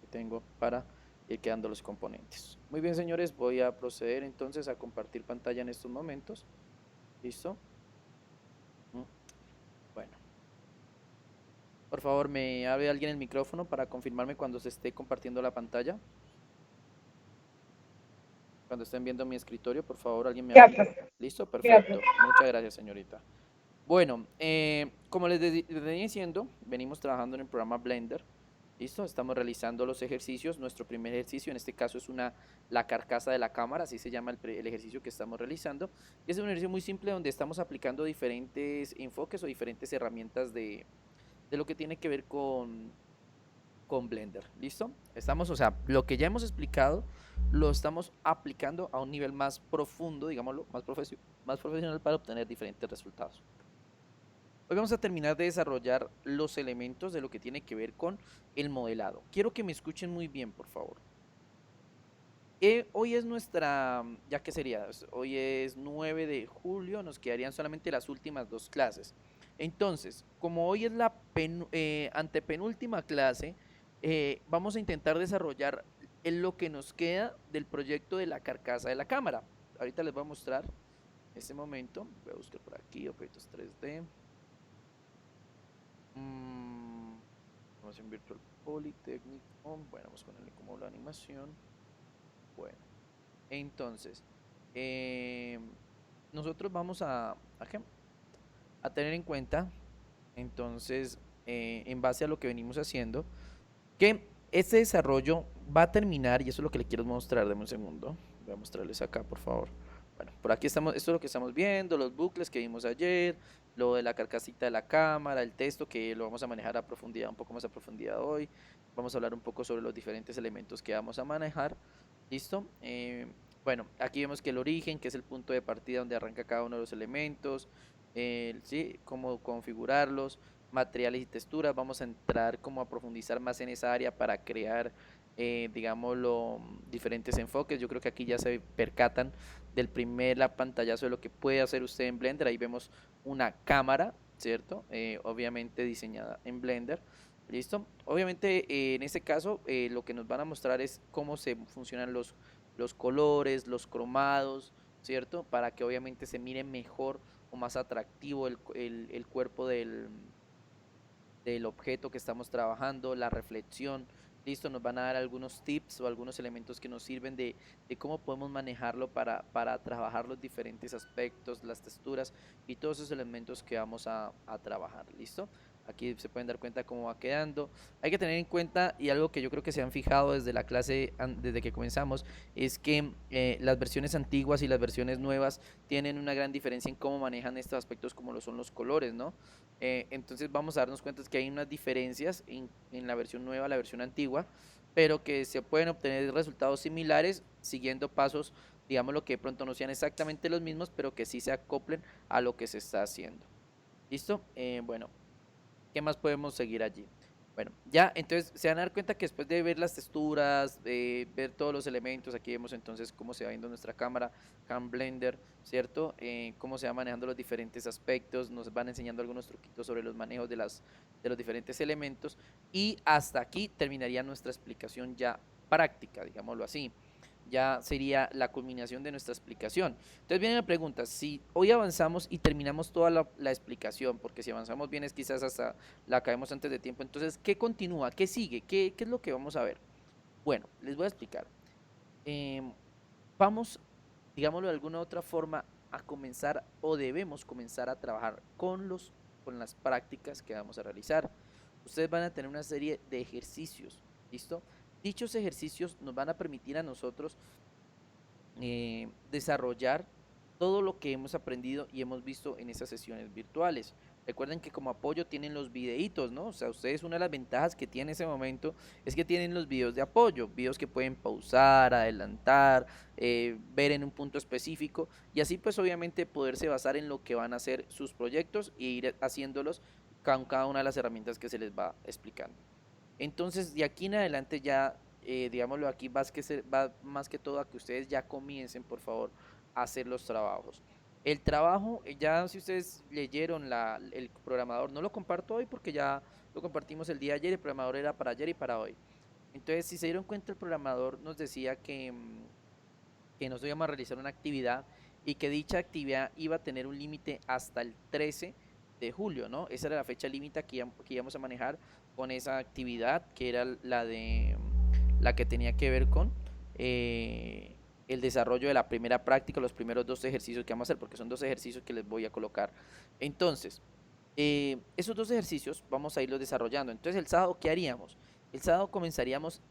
tengo para ir quedando los componentes. Muy bien, señores, voy a proceder entonces a compartir pantalla en estos momentos. ¿Listo? Mm, Bueno, por favor, ¿me abre alguien el micrófono para confirmarme cuando se esté compartiendo la pantalla? Cuando estén viendo mi escritorio, por favor, alguien me Ya, avisa. pues, ¿Listo? ya, pues. Perfecto. Muchas gracias, señorita. Bueno, como les venía diciendo, venimos trabajando en el programa Blender. ¿Listo? Estamos realizando los ejercicios. Nuestro primer ejercicio, en este caso, es la carcasa de la cámara, así se llama el ejercicio que estamos realizando. Y es un ejercicio muy simple donde estamos aplicando diferentes enfoques o diferentes herramientas de lo que tiene que ver con Blender. ¿Listo? Estamos, o sea, lo que ya hemos explicado lo estamos aplicando a un nivel más profundo, digámoslo, más profesional para obtener diferentes resultados. Hoy vamos a terminar de desarrollar los elementos de lo que tiene que ver con el modelado. Quiero que me escuchen muy bien, por favor. Hoy es nuestra, ya que sería, hoy es 9 de julio, nos quedarían solamente las últimas dos clases. Entonces, como hoy es la antepenúltima clase, vamos a intentar desarrollar lo que nos queda del proyecto de la carcasa de la cámara. Ahorita les voy a mostrar este momento. Voy a buscar por aquí, objetos 3D. Mm, Animación virtual Politécnico. Bueno, vamos con el como la animación. Bueno, entonces, eh, nosotros vamos ¿qué? A tener en cuenta, entonces, en base a lo que venimos haciendo, que este desarrollo va a terminar, y eso es lo que le quiero mostrar, deme un segundo, voy a mostrarles acá, por favor. Bueno, por aquí estamos, esto es lo que estamos viendo, los bucles que vimos ayer, lo de la carcasita de la cámara, el texto que lo vamos a manejar a profundidad, un poco más a profundidad hoy. Vamos a hablar un poco sobre los diferentes elementos que vamos a manejar. ¿Listo? Bueno, aquí vemos que el origen, que es el punto de partida donde arranca cada uno de los elementos, ¿sí? Cómo configurarlos, materiales y texturas. Vamos a entrar como a profundizar más en esa área para crear, digámoslo, diferentes enfoques. Yo creo que aquí ya se percatan del la pantallazo de lo que puede hacer usted en Blender. Ahí vemos una cámara, ¿cierto? Obviamente diseñada en Blender. ¿Listo? Obviamente en este caso lo que nos van a mostrar es cómo se funcionan los colores, los cromados, ¿cierto? Para que obviamente se mire mejor o más atractivo el cuerpo del objeto que estamos trabajando, la reflexión. Listo, nos van a dar algunos tips o algunos elementos que nos sirven de cómo podemos manejarlo para trabajar los diferentes aspectos, las texturas y todos esos elementos que vamos a trabajar. ¿Listo? Aquí se pueden dar cuenta cómo va quedando. Hay que tener en cuenta, y algo que yo creo que se han fijado desde la clase, desde que comenzamos, es que las versiones antiguas y las versiones nuevas tienen una gran diferencia en cómo manejan estos aspectos como lo son los colores, ¿no? Entonces vamos a darnos cuenta que hay unas diferencias en la versión nueva, la versión antigua, pero que se pueden obtener resultados similares siguiendo pasos, digamos, lo que de pronto no sean exactamente los mismos, pero que sí se acoplen a lo que se está haciendo. ¿Listo? Bueno, ¿qué más podemos seguir allí? Bueno, ya, entonces se van a dar cuenta que después de ver las texturas, de ver todos los elementos, aquí vemos entonces cómo se va viendo nuestra cámara, Cam Blender, ¿cierto? Cómo se va manejando los diferentes aspectos, nos van enseñando algunos truquitos sobre los manejos de los diferentes elementos y hasta aquí terminaría nuestra explicación ya práctica, digámoslo así. Ya sería la culminación de nuestra explicación. Entonces viene la pregunta, si hoy avanzamos y terminamos toda la explicación, porque si avanzamos bien es quizás hasta la acabemos antes de tiempo, entonces, ¿qué continúa? ¿Qué sigue? ¿Qué es lo que vamos a ver? Bueno, les voy a explicar. Em, Vamos, digámoslo de alguna otra forma, a comenzar o debemos comenzar a trabajar con las prácticas que vamos a realizar. Ustedes van a tener una serie de ejercicios, ¿listo? Dichos ejercicios nos van a permitir a nosotros desarrollar todo lo que hemos aprendido y hemos visto en esas sesiones virtuales. Recuerden que como apoyo tienen los videitos, ¿no? O sea, ustedes una de las ventajas que tienen en ese momento es que tienen los videos de apoyo, videos que pueden pausar, adelantar, ver en un punto específico y así pues obviamente poderse basar en lo que van a hacer sus proyectos e ir haciéndolos con cada una de las herramientas que se les va explicando. Entonces, de aquí en adelante ya, digámoslo aquí, va más que todo a que ustedes ya comiencen, por favor, a hacer los trabajos. El trabajo, ya si ustedes leyeron el programador, no lo comparto hoy porque ya lo compartimos el día de ayer, el programador era para ayer y para hoy. Entonces, si se dieron cuenta, el programador nos decía que nos íbamos a realizar una actividad y que dicha actividad iba a tener un límite hasta el 13 de julio, ¿no? Esa era la fecha límite que íbamos a manejar con esa actividad, que era la que tenía que ver con el desarrollo de la primera práctica, los primeros dos ejercicios que vamos a hacer, porque son dos ejercicios que les voy a colocar. Entonces, esos dos ejercicios vamos a irlos desarrollando. Entonces, el sábado, ¿qué haríamos? El sábado comenzaríamos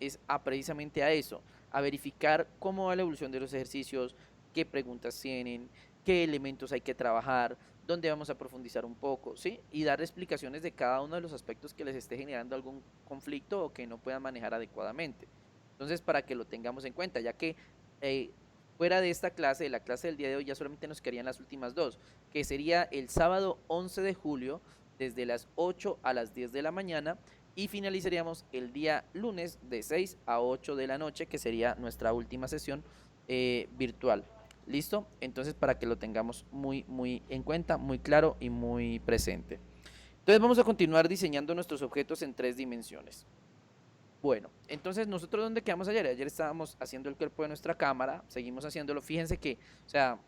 precisamente a eso, a verificar cómo va la evolución de los ejercicios, qué preguntas tienen, qué elementos hay que trabajar, dónde vamos a profundizar un poco, ¿sí? Y dar explicaciones de cada uno de los aspectos que les esté generando algún conflicto o que no puedan manejar adecuadamente. Entonces, para que lo tengamos en cuenta, ya que eh, fuera de esta clase, de la clase del día de hoy, ya solamente nos quedarían las últimas dos, que sería el sábado 11 de julio, desde las 8 a las 10 de la mañana, y finalizaríamos el día lunes de 6 a 8 de la noche, que sería nuestra última sesión virtual. ¿Listo? Entonces, para que lo tengamos muy, muy en cuenta, muy claro y muy presente. Entonces, vamos a continuar diseñando nuestros objetos en tres dimensiones. Bueno, entonces nosotros ¿dónde quedamos ayer? Ayer estábamos haciendo el cuerpo de nuestra cámara, seguimos haciéndolo. Fíjense que, o sea,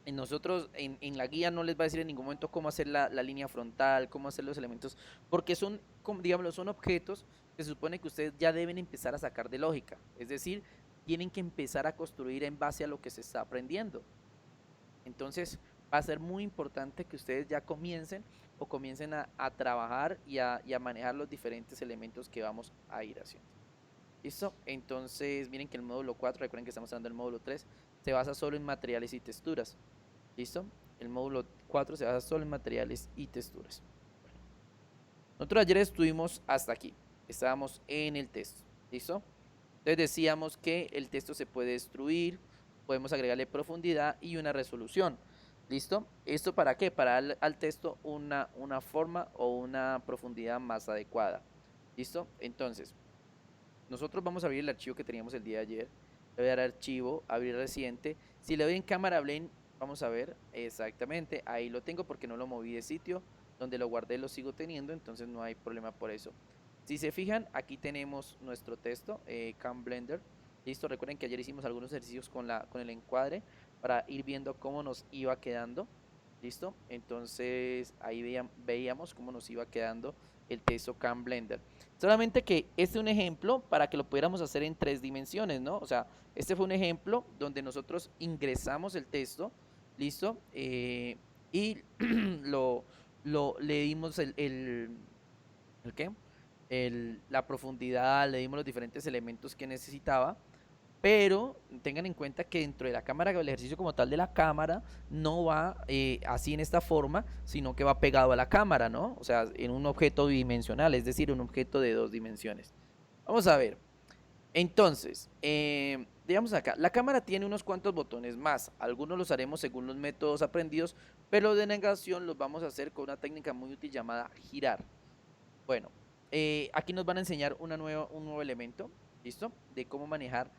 nosotros en la guía no les va a decir en ningún momento cómo hacer la línea frontal, cómo hacer los elementos, porque son, digamos, son objetos que se supone que ustedes ya deben empezar a sacar de lógica. Es decir, tienen que empezar a construir en base a lo que se está aprendiendo. Entonces, va a ser muy importante que ustedes ya comiencen a trabajar y a manejar los diferentes elementos que vamos a ir haciendo. ¿Listo? Entonces, miren que el módulo 4, recuerden que estamos hablando del módulo 3, se basa solo en materiales y texturas. ¿Listo? El módulo 4 se basa solo en materiales y texturas. Bueno, nosotros ayer estuvimos hasta aquí. Estábamos en el texto. ¿Listo? Entonces decíamos que el texto se puede destruir, podemos agregarle profundidad y una resolución. ¿Listo? ¿Esto para qué? Para darle al texto una forma o una profundidad más adecuada. ¿Listo? Entonces, nosotros vamos a abrir el archivo que teníamos el día de ayer. Le voy a dar archivo, abrir reciente. Si le doy en cámara blend, vamos a ver exactamente. Ahí lo tengo porque no lo moví de sitio. Donde lo guardé lo sigo teniendo, entonces no hay problema por eso. Si se fijan, aquí tenemos nuestro texto, Cam Blender. Listo, recuerden que ayer hicimos algunos ejercicios con el encuadre para ir viendo cómo nos iba quedando. Listo, entonces ahí veíamos cómo nos iba quedando el texto Cam Blender. Solamente que este es un ejemplo para que lo pudiéramos hacer en tres dimensiones, ¿no? O sea, este fue un ejemplo donde nosotros ingresamos el texto, ¿listo? Y lo, le dimos ¿el qué? La profundidad, le dimos los diferentes elementos que necesitaba, pero tengan en cuenta que dentro de la cámara, el ejercicio como tal de la cámara no va así en esta forma, sino que va pegado a la cámara, ¿no? O sea, en un objeto bidimensional, es decir, un objeto de dos dimensiones. Vamos a ver. Entonces, digamos acá, la cámara tiene unos cuantos botones más. Algunos los haremos según los métodos aprendidos, pero los de negación los vamos a hacer con una técnica muy útil llamada girar. Bueno, aquí nos van a enseñar un nuevo elemento, ¿listo? De cómo manejar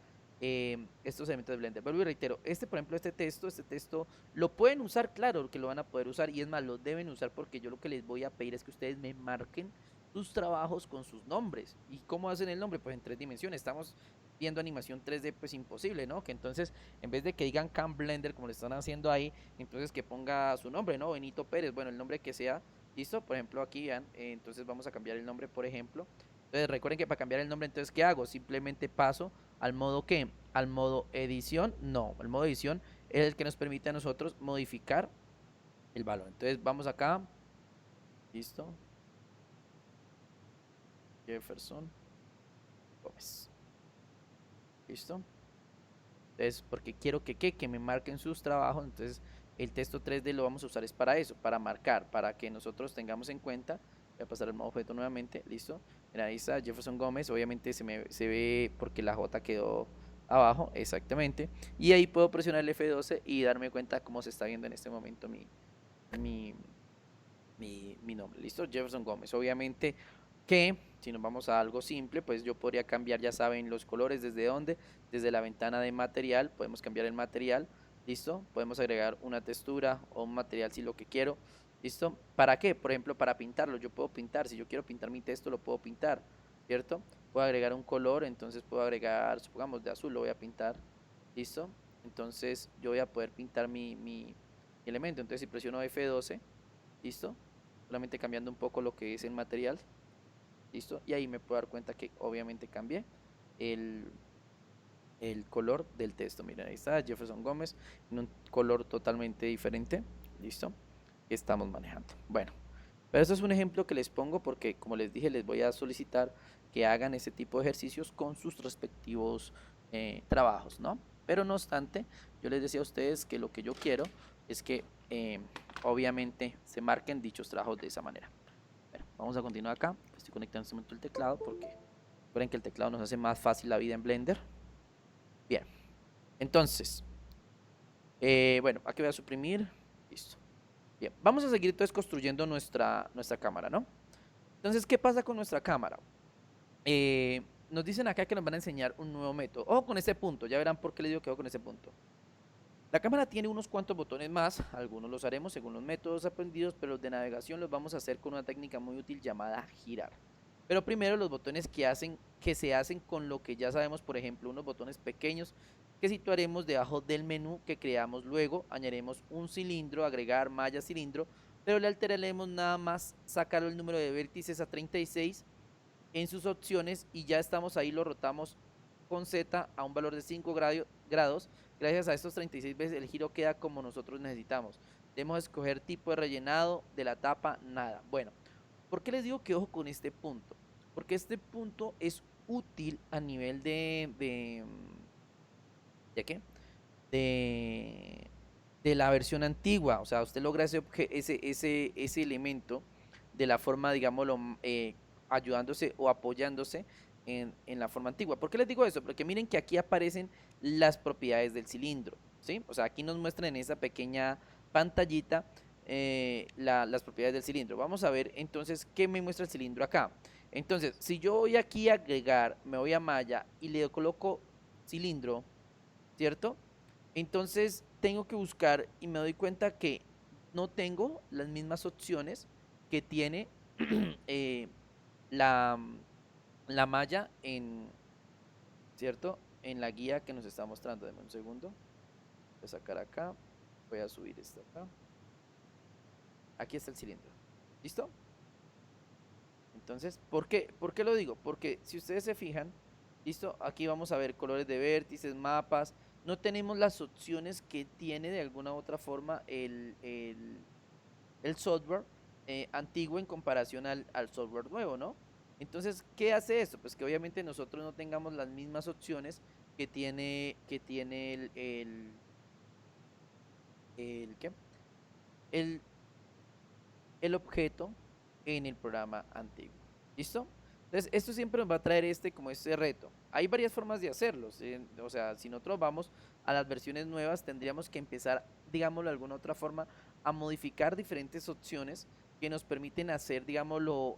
estos elementos de Blender. Vuelvo y reitero, por ejemplo, este texto lo pueden usar, claro que lo van a poder usar, y es más, lo deben usar porque yo lo que les voy a pedir es que ustedes me marquen sus trabajos con sus nombres. ¿Y cómo hacen el nombre? Pues en tres dimensiones. Estamos viendo animación 3D, pues imposible, ¿no? Que entonces, en vez de que digan Cam Blender, como le están haciendo ahí, entonces que ponga su nombre, ¿no? Benito Pérez, bueno, el nombre que sea. ¿Listo? Por ejemplo, aquí vean, entonces vamos a cambiar el nombre, por ejemplo. Entonces recuerden que para cambiar el nombre, entonces, ¿qué hago? Simplemente paso al modo ¿qué? Al modo edición. No, el modo edición es el que nos permite a nosotros modificar el valor. Entonces vamos acá. ¿Listo? Jefferson Gómez. ¿Listo? Entonces, porque quiero que me marquen sus trabajos, entonces el texto 3D lo vamos a usar es para eso, para marcar, para que nosotros tengamos en cuenta. Voy a pasar al modo objeto nuevamente, listo. Mira, ahí está Jefferson Gómez, obviamente se ve porque la J quedó abajo, exactamente. Y ahí puedo presionar el F12 y darme cuenta cómo se está viendo en este momento mi, mi nombre, listo, Jefferson Gómez. Obviamente que si nos vamos a algo simple, pues yo podría cambiar, ya saben, los colores. ¿Desde dónde? Desde la ventana de material, podemos cambiar el material, listo, podemos agregar una textura o un material si lo que quiero, listo. ¿Para qué? Por ejemplo, para pintarlo, yo puedo pintar, si yo quiero pintar mi texto, lo puedo pintar, ¿cierto? puedo agregar un color, entonces puedo agregar, supongamos de azul, lo voy a pintar, ¿listo? Entonces yo voy a poder pintar mi elemento, entonces si presiono F12, ¿listo? Solamente cambiando un poco lo que es el material, ¿listo? Y ahí me puedo dar cuenta que obviamente cambié el, el color del texto. Miren, ahí está Jefferson Gómez en un color totalmente diferente, ¿listo? Que estamos manejando. Bueno, pero esto es un ejemplo que les pongo porque, como les dije, les voy a solicitar que hagan ese tipo de ejercicios con sus respectivos trabajos, ¿no? Pero no obstante, yo les decía a ustedes que lo que yo quiero es que obviamente se marquen dichos trabajos de esa manera. Bueno, vamos a continuar acá. Estoy conectando en este momento el teclado porque recuerden que el teclado nos hace más fácil la vida en Blender. Bien, entonces, bueno, aquí voy a suprimir. Listo. Bien, vamos a seguir entonces construyendo nuestra cámara, ¿no? Entonces, ¿qué pasa con nuestra cámara? Nos dicen acá que nos van a enseñar un nuevo método. Ojo con ese punto, ya verán por qué les digo que ojo con ese punto. La cámara tiene unos cuantos botones más, algunos los haremos según los métodos aprendidos, pero los de navegación los vamos a hacer con una técnica muy útil llamada girar. Pero primero los botones que se hacen con lo que ya sabemos, por ejemplo, unos botones pequeños que situaremos debajo del menú que creamos luego, añadiremos un cilindro, agregar malla cilindro, pero le alteraremos nada más sacar el número de vértices a 36 en sus opciones y ya estamos ahí, lo rotamos con Z a un valor de 5 grados. Gracias a estos 36 veces el giro queda como nosotros necesitamos. Debemos escoger tipo de rellenado de la tapa, nada. Bueno, ¿por qué les digo que ojo con este punto? Porque este punto es útil a nivel ¿de qué? De la versión antigua. O sea, usted logra ese elemento de la forma, digámoslo, ayudándose o apoyándose en la forma antigua. ¿Por qué les digo eso? Porque miren que aquí aparecen las propiedades del cilindro, ¿sí? O sea, aquí nos muestran en esa pequeña pantallita las propiedades del cilindro. Vamos a ver entonces qué me muestra el cilindro acá. Entonces, si yo voy aquí a agregar, me voy a malla y le coloco cilindro, ¿cierto? Entonces tengo que buscar y me doy cuenta que no tengo las mismas opciones que tiene eh, la, la malla ¿cierto? En la guía que nos está mostrando. Deme un segundo. Voy a sacar acá. Voy a subir esto acá. Aquí está el cilindro. ¿Listo? Entonces, ¿por qué lo digo? Porque si ustedes se fijan, listo, aquí vamos a ver colores de vértices, mapas. No tenemos las opciones que tiene de alguna u otra forma el software antiguo en comparación al software nuevo, ¿no? Entonces, ¿qué hace esto? Pues que obviamente nosotros no tengamos las mismas opciones que tiene ¿qué? El, el objeto en el programa antiguo. ¿Listo? Entonces, esto siempre nos va a traer como este reto. Hay varias formas de hacerlo. ¿Sí? O sea, si nosotros vamos a las versiones nuevas, tendríamos que empezar, digámoslo de alguna otra forma, a modificar diferentes opciones que nos permiten hacer, digámoslo,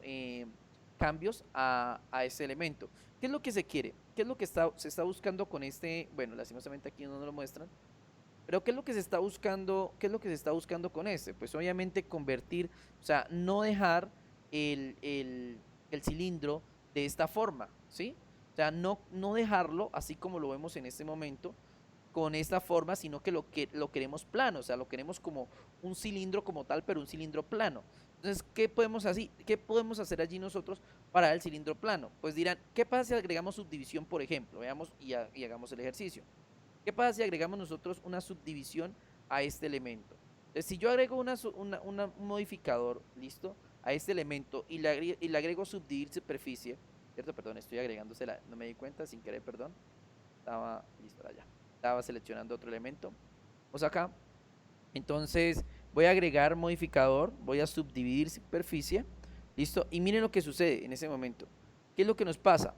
cambios a ese elemento. ¿Qué es lo que se quiere? ¿Qué es lo que se está buscando con este? Bueno, lastimosamente aquí no nos lo muestran. Pero ¿qué es lo que se está buscando? ¿Qué es lo que se está buscando con este? Pues obviamente convertir, o sea, no dejar el cilindro de esta forma, ¿sí? O sea, no dejarlo así como lo vemos en este momento, con esta forma, sino que lo queremos plano, o sea, lo queremos como un cilindro como tal, pero un cilindro plano. Entonces, ¿qué podemos hacer allí nosotros para el cilindro plano? Pues dirán, ¿qué pasa si agregamos subdivisión, por ejemplo? Veamos y hagamos el ejercicio. ¿Qué pasa si agregamos nosotros una subdivisión a este elemento? Entonces, si yo agrego un modificador, ¿listo? A este elemento y le agrego subdividir superficie, ¿cierto? Perdón, estoy agregándosela, no me di cuenta, sin querer, perdón. Estaba, listo, allá. Estaba seleccionando otro elemento. Vamos acá. Entonces, voy a agregar modificador, voy a subdividir superficie, ¿listo? Y miren lo que sucede en ese momento. ¿Qué es lo que nos pasa?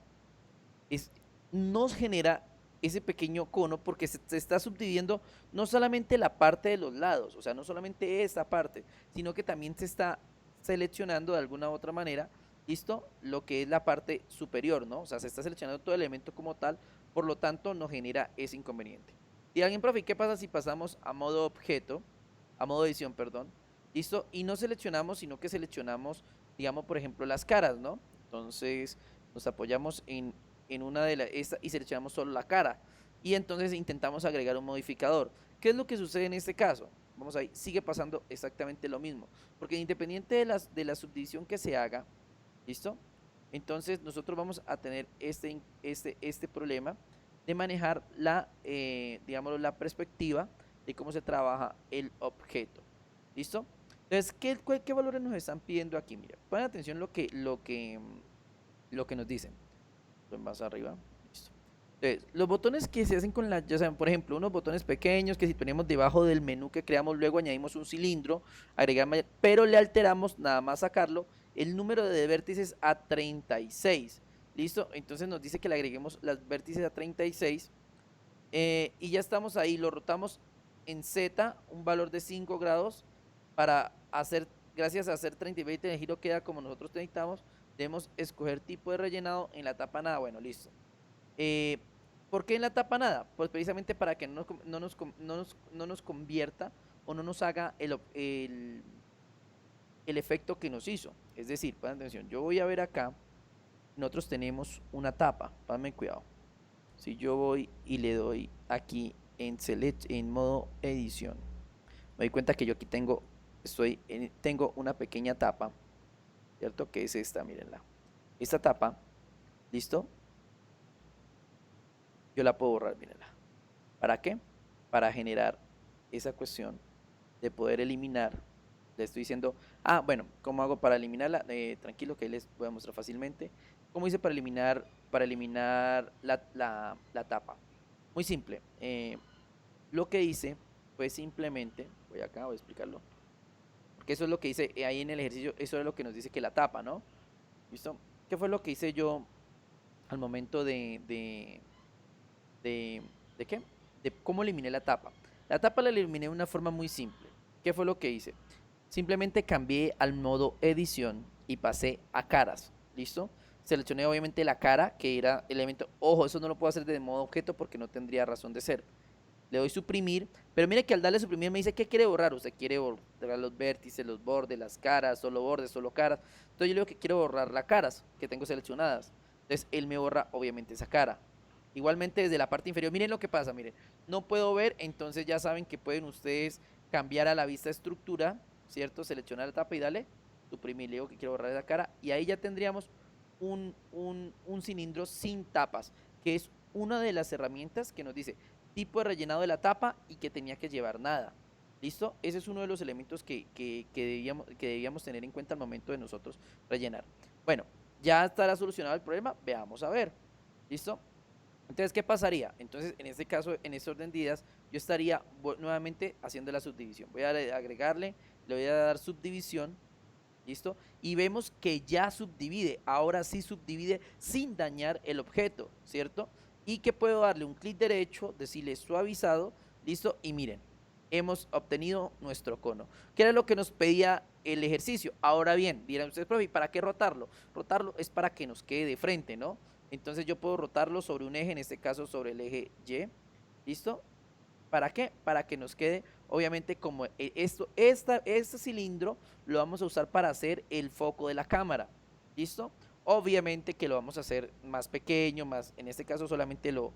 Nos genera ese pequeño cono porque se está subdividiendo no solamente la parte de los lados, o sea, no solamente esta parte, sino que también se está seleccionando de alguna u otra manera, ¿listo? Lo que es la parte superior, ¿no? O sea, se está seleccionando todo el elemento como tal, por lo tanto, nos genera ese inconveniente. Y alguien, profe, ¿qué pasa si pasamos a modo objeto, a modo edición, perdón? ¿Listo? Y no seleccionamos, sino que seleccionamos, digamos, por ejemplo, las caras, ¿no? Entonces, nos apoyamos en una de las y seleccionamos solo la cara. Y entonces intentamos agregar un modificador. ¿Qué es lo que sucede en este caso? Vamos ahí, sigue pasando exactamente lo mismo. Porque independiente de la subdivisión que se haga, ¿listo? Entonces nosotros vamos a tener este problema de manejar digamos, la perspectiva de cómo se trabaja el objeto. ¿Listo? Entonces, ¿qué valores nos están pidiendo aquí? Mira, ponen atención lo que nos dicen. Más arriba. Listo. Entonces, los botones que se hacen con la, ya saben, por ejemplo, unos botones pequeños que si ponemos debajo del menú que creamos, luego añadimos un cilindro, agregamos, pero le alteramos, nada más sacarlo, el número de vértices a 36. ¿Listo? Entonces nos dice que le agreguemos las vértices a 36 y ya estamos ahí, lo rotamos en Z, un valor de 5 grados para hacer, gracias a hacer 30 y 20 el giro queda como nosotros necesitamos. Debemos escoger tipo de rellenado en la tapa nada, bueno, listo. ¿Por qué en la tapa nada? Pues precisamente para que no nos convierta o no nos haga el efecto que nos hizo. Es decir, pongan atención, yo voy a ver acá, nosotros tenemos una tapa, ponme cuidado. Si yo voy y le doy aquí en modo edición, me doy cuenta que yo aquí tengo una pequeña tapa, ¿cierto? Que es esta, mírenla. Esta tapa, ¿listo? Yo la puedo borrar, mírenla. ¿Para qué? Para generar esa cuestión de poder eliminar. Le estoy diciendo, bueno, ¿cómo hago para eliminarla? Tranquilo que les voy a mostrar fácilmente. ¿Cómo hice para eliminar la tapa? Muy simple. Lo que hice fue simplemente, voy a explicarlo, porque eso es lo que hice ahí en el ejercicio, eso es lo que nos dice que la tapa, ¿no? ¿Listo? ¿Qué fue lo que hice yo al momento de, ¿de qué? De cómo eliminé la tapa. La tapa la eliminé de una forma muy simple. ¿Qué fue lo que hice? Simplemente cambié al modo edición y pasé a caras. ¿Listo? Seleccioné obviamente la cara, que era elemento. Ojo, eso no lo puedo hacer de modo objeto porque no tendría razón de ser. Le doy suprimir, pero mire que al darle suprimir me dice ¿qué quiere borrar? Usted quiere borrar los vértices, los bordes, las caras, solo bordes, solo caras. Entonces yo le digo que quiero borrar las caras que tengo seleccionadas. Entonces él me borra obviamente esa cara. Igualmente desde la parte inferior, miren lo que pasa, miren, no puedo ver, entonces ya saben que pueden ustedes cambiar a la vista estructura, ¿cierto? Seleccionar la tapa y dale, suprimir, le digo que quiero borrar esa cara y ahí ya tendríamos un cilindro sin tapas, que es una de las herramientas que nos dice tipo de rellenado de la tapa y que tenía que llevar nada. ¿Listo? Ese es uno de los elementos que debíamos tener en cuenta al momento de nosotros rellenar. Bueno, ya estará solucionado el problema, veamos a ver. ¿Listo? Entonces, ¿qué pasaría? Entonces, en este caso, en este orden de ideas, yo estaría nuevamente haciendo la subdivisión. Voy a agregarle, le voy a dar subdivisión, ¿listo? Y vemos que ya subdivide, ahora sí subdivide sin dañar el objeto, ¿cierto? Y que puedo darle un clic derecho, decirle suavizado, ¿listo? Y miren, hemos obtenido nuestro cono. ¿Qué era lo que nos pedía el ejercicio? Ahora bien, dirán ustedes, profe, ¿para qué rotarlo? Rotarlo es para que nos quede de frente, ¿no? Entonces yo puedo rotarlo sobre un eje, en este caso sobre el eje Y, ¿listo? ¿Para qué? Para que nos quede, obviamente, como este cilindro lo vamos a usar para hacer el foco de la cámara. ¿Listo? Obviamente que lo vamos a hacer más pequeño, en este caso solamente lo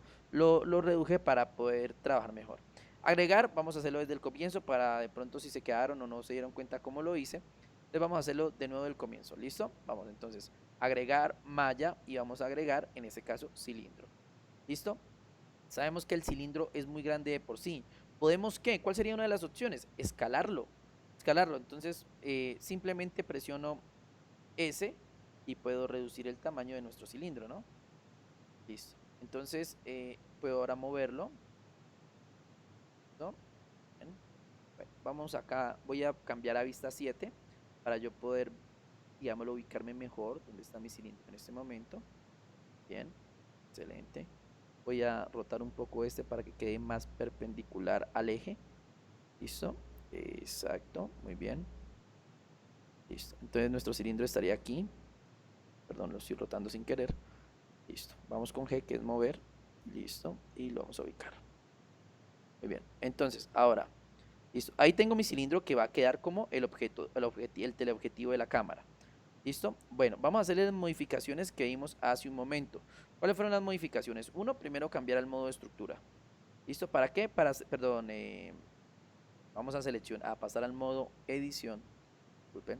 reduje para poder trabajar mejor. Agregar, vamos a hacerlo desde el comienzo para de pronto si se quedaron o no se dieron cuenta cómo lo hice. Entonces vamos a hacerlo de nuevo del comienzo. ¿Listo? Vamos entonces agregar malla y vamos a agregar, en este caso, cilindro. ¿Listo? Sabemos que el cilindro es muy grande de por sí. ¿Podemos qué? ¿Cuál sería una de las opciones? Escalarlo. Escalarlo. Entonces, simplemente presiono S y puedo reducir el tamaño de nuestro cilindro, ¿no? Listo. Entonces, puedo ahora moverlo. ¿No? Bien. Bueno, vamos acá. Voy a cambiar a vista 7 para yo poder, digámoslo, ubicarme mejor donde está mi cilindro en este momento. Bien. Excelente. Voy a rotar un poco este para que quede más perpendicular al eje. ¿Listo? Exacto, muy bien. Listo. Entonces nuestro cilindro estaría aquí. Perdón, lo estoy rotando sin querer. Listo. Vamos con G, que es mover. Listo. Y lo vamos a ubicar. Muy bien. Entonces, ahora, listo. Ahí tengo mi cilindro que va a quedar como el teleobjetivo de la cámara. ¿Listo? Bueno, vamos a hacerle las modificaciones que vimos hace un momento. ¿Cuáles fueron las modificaciones? Uno, primero cambiar al modo de estructura. ¿Listo? ¿Para qué? Perdón, vamos a a pasar al modo edición. Disculpen.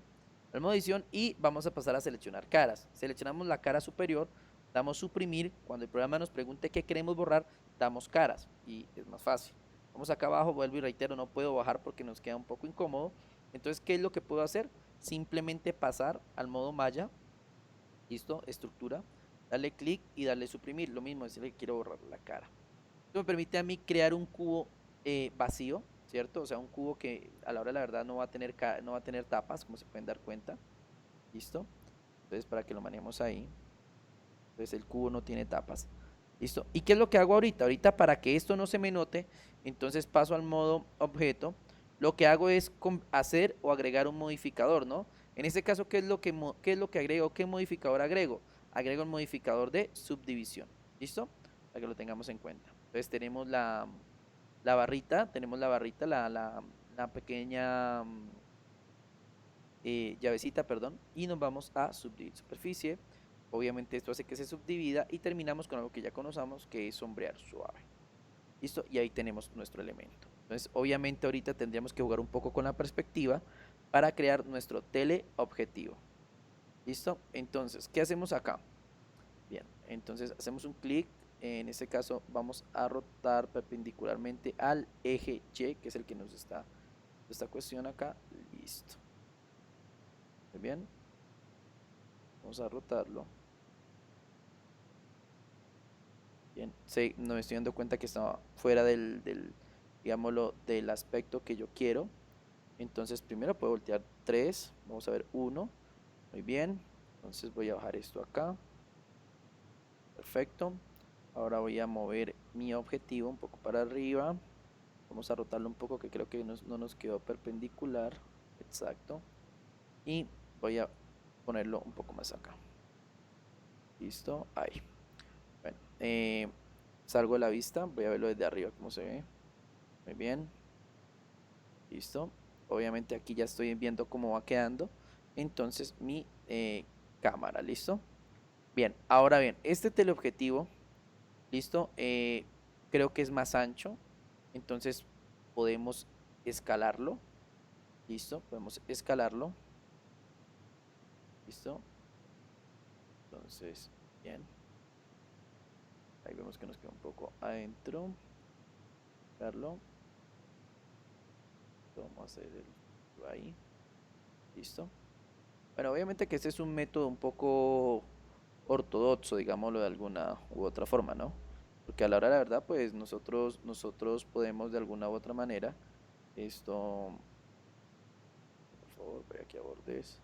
Al modo edición y vamos a pasar a seleccionar caras. Seleccionamos la cara superior, damos suprimir. Cuando el programa nos pregunte qué queremos borrar, damos caras y es más fácil. Vamos acá abajo, vuelvo y reitero, no puedo bajar porque nos queda un poco incómodo. Entonces, ¿qué es lo que puedo hacer? Simplemente pasar al modo malla, listo, estructura, darle clic y darle suprimir. Lo mismo, decirle que quiero borrar la cara. Esto me permite a mí crear un cubo vacío, ¿cierto? O sea, un cubo que a la hora de la verdad no va a tener tapas, como se pueden dar cuenta. ¿Listo? Entonces, para que lo manejemos ahí. Entonces, el cubo no tiene tapas. ¿Listo? ¿Y qué es lo que hago ahorita? Ahorita, para que esto no se me note, entonces paso al modo objeto. Lo que hago es hacer o agregar un modificador, ¿no? En este caso, qué es lo que agrego? ¿Qué modificador agrego? Agrego el modificador de subdivisión. ¿Listo? Para que lo tengamos en cuenta. Entonces, tenemos la barrita, la pequeña llavecita, perdón, y nos vamos a subdividir superficie. Obviamente esto hace que se subdivida y terminamos con algo que ya conocemos, que es sombrear suave. ¿Listo? Y ahí tenemos nuestro elemento. Entonces, obviamente ahorita tendríamos que jugar un poco con la perspectiva para crear nuestro teleobjetivo. ¿Listo? Entonces, ¿qué hacemos acá? Bien, entonces hacemos un clic. En este caso vamos a rotar perpendicularmente al eje Y, que es el que nos está esta cuestión acá. Listo. Muy bien. Vamos a rotarlo. Bien, sí, no me estoy dando cuenta que estaba fuera digámoslo, del aspecto que yo quiero. Entonces primero puedo voltear 3, vamos a ver 1, muy bien. Entonces voy a bajar esto acá, perfecto. Ahora voy a mover mi objetivo un poco para arriba. Vamos a rotarlo un poco que creo que no nos quedó perpendicular, exacto. Y voy a ponerlo un poco más acá. Listo, ahí. Bueno, salgo de la vista, voy a verlo desde arriba cómo se ve. Muy bien, listo. Obviamente aquí ya estoy viendo cómo va quedando. Entonces mi cámara, ¿listo? Bien, ahora bien, este teleobjetivo, ¿listo? Creo que es más ancho. Entonces podemos escalarlo. ¿Listo? Podemos escalarlo. ¿Listo? Entonces, bien. Ahí vemos que nos queda un poco adentro. Verlo. Vamos a hacer el ahí. ¿Listo? Bueno, obviamente que este es un método un poco ortodoxo, digámoslo de alguna u otra forma, ¿no? Porque a la hora de la verdad, pues nosotros podemos de alguna u otra manera, esto, por favor, voy aquí a bordes.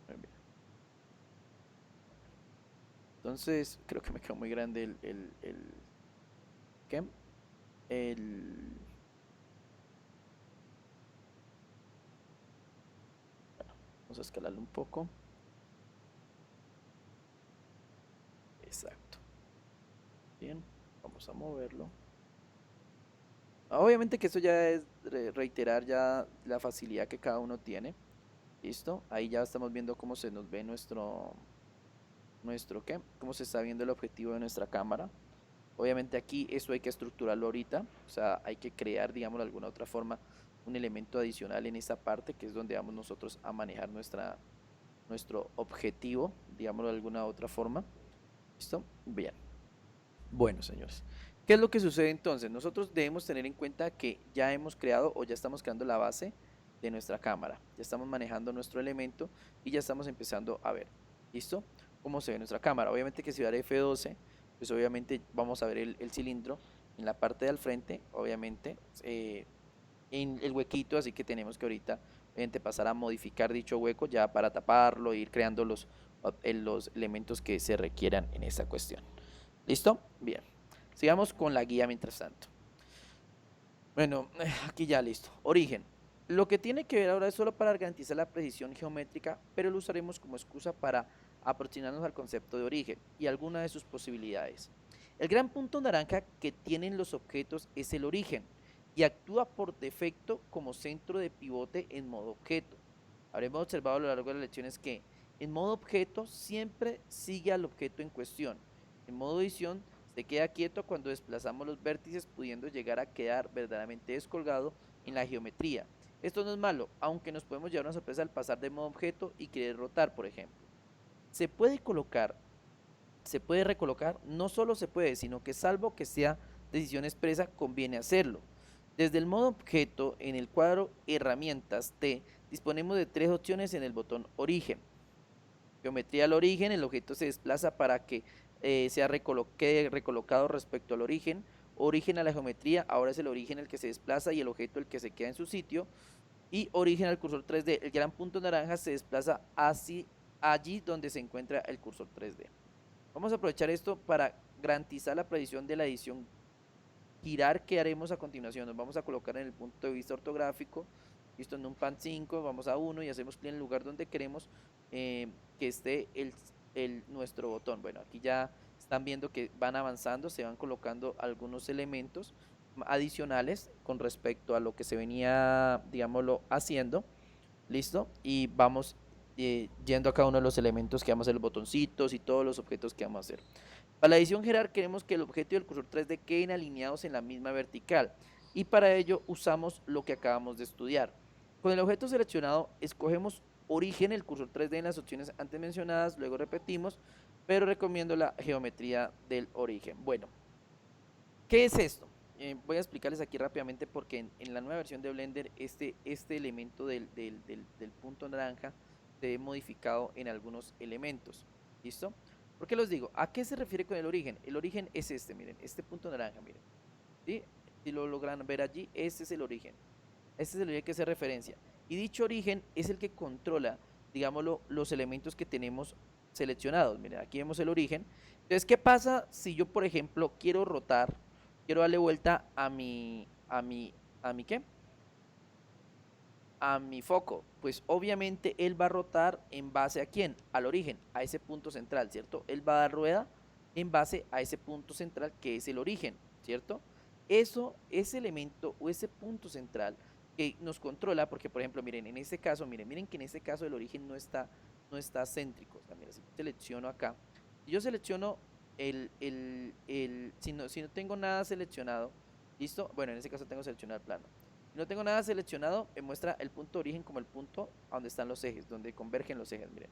Muy bien. Entonces, creo que me quedó muy grande ¿qué? El, bueno, vamos a escalarlo un poco. Exacto. Bien, vamos a moverlo. Obviamente que esto ya es reiterar ya la facilidad que cada uno tiene. ¿Listo? Ahí ya estamos viendo cómo se nos ve ¿qué? Cómo se está viendo el objetivo de nuestra cámara. Obviamente aquí eso hay que estructurarlo ahorita. O sea, hay que crear, digamos, de alguna otra forma, un elemento adicional en esta parte, que es donde vamos nosotros a manejar nuestro objetivo, digámoslo de alguna otra forma. ¿Listo? Bien. Bueno, señores. ¿Qué es lo que sucede entonces? Nosotros debemos tener en cuenta que ya hemos creado o ya estamos creando la base de nuestra cámara. Ya estamos manejando nuestro elemento y ya estamos empezando a ver. ¿Listo? ¿Cómo se ve nuestra cámara? Obviamente que si va a F12, pues obviamente vamos a ver el cilindro en la parte del frente, obviamente, en el huequito, así que tenemos que ahorita obviamente pasar a modificar dicho hueco ya para taparlo e ir creando los elementos que se requieran en esta cuestión. ¿Listo? Bien. Sigamos con la guía mientras tanto. Bueno, aquí ya listo. Origen. Lo que tiene que ver ahora es solo para garantizar la precisión geométrica, pero lo usaremos como excusa para aproximarnos al concepto de origen y alguna de sus posibilidades. El gran punto naranja que tienen los objetos es el origen. y actúa por defecto como centro de pivote en modo objeto. Habremos observado a lo largo de las lecciones que en modo objeto siempre sigue al objeto en cuestión. En modo edición se queda quieto cuando desplazamos los vértices, pudiendo llegar a quedar verdaderamente descolgado en la geometría. Esto no es malo, aunque nos podemos llevar una sorpresa al pasar de modo objeto y querer rotar, por ejemplo. Se puede colocar, se puede recolocar, no solo se puede, sino que salvo que sea decisión expresa, conviene hacerlo. Desde el modo objeto, en el cuadro herramientas T, disponemos de tres opciones en el botón origen. Geometría al origen, el objeto se desplaza para que quede recolocado respecto al origen. Origen a la geometría, ahora es el origen el que se desplaza y el objeto el que se queda en su sitio. Y origen al cursor 3D, el gran punto naranja se desplaza hacia allí donde se encuentra el cursor 3D. Vamos a aprovechar esto para garantizar la precisión de la edición girar que haremos a continuación. Nos vamos a colocar en el punto de vista ortográfico, listo, en un pan 5, vamos a 1 y hacemos clic en el lugar donde queremos que esté nuestro botón. Bueno, aquí ya están viendo que van avanzando, se van colocando algunos elementos adicionales con respecto a lo que se venía, digámoslo, haciendo, listo, y vamos yendo a cada uno de los elementos que vamos a hacer, los botoncitos y todos los objetos que vamos a hacer. Para la edición gerar queremos que el objeto y el cursor 3D queden alineados en la misma vertical, y para ello usamos lo que acabamos de estudiar. Con el objeto seleccionado escogemos origen, el cursor 3D en las opciones antes mencionadas, luego repetimos, pero recomiendo la geometría del origen. Bueno, ¿qué es esto? Voy a explicarles aquí rápidamente porque en la nueva versión de Blender este elemento del punto naranja se ve modificado en algunos elementos. ¿Listo? ¿Por qué los digo? ¿A qué se refiere con el origen? El origen es este, miren, este punto naranja, miren. ¿Sí? Si lo logran ver allí, este es el origen. Este es el origen que hace referencia. Y dicho origen es el que controla, digámoslo, los elementos que tenemos seleccionados. Miren, aquí vemos el origen. Entonces, ¿qué pasa si yo, por ejemplo, quiero rotar, quiero darle vuelta a mi qué? A mi foco? Pues obviamente él va a rotar en base a quién, al origen, a ese punto central, ¿cierto? Él va a dar rueda en base a ese punto central que es el origen, ¿cierto? Ese elemento o ese punto central que nos controla, porque por ejemplo, miren, en este caso, miren que en este caso el origen no está céntrico. O sea, mira, si yo selecciono acá, si yo selecciono si no tengo nada seleccionado, ¿listo? Bueno, en este caso tengo seleccionado el plano. Si no tengo nada seleccionado, me muestra el punto de origen como el punto a donde están los ejes, donde convergen los ejes, miren.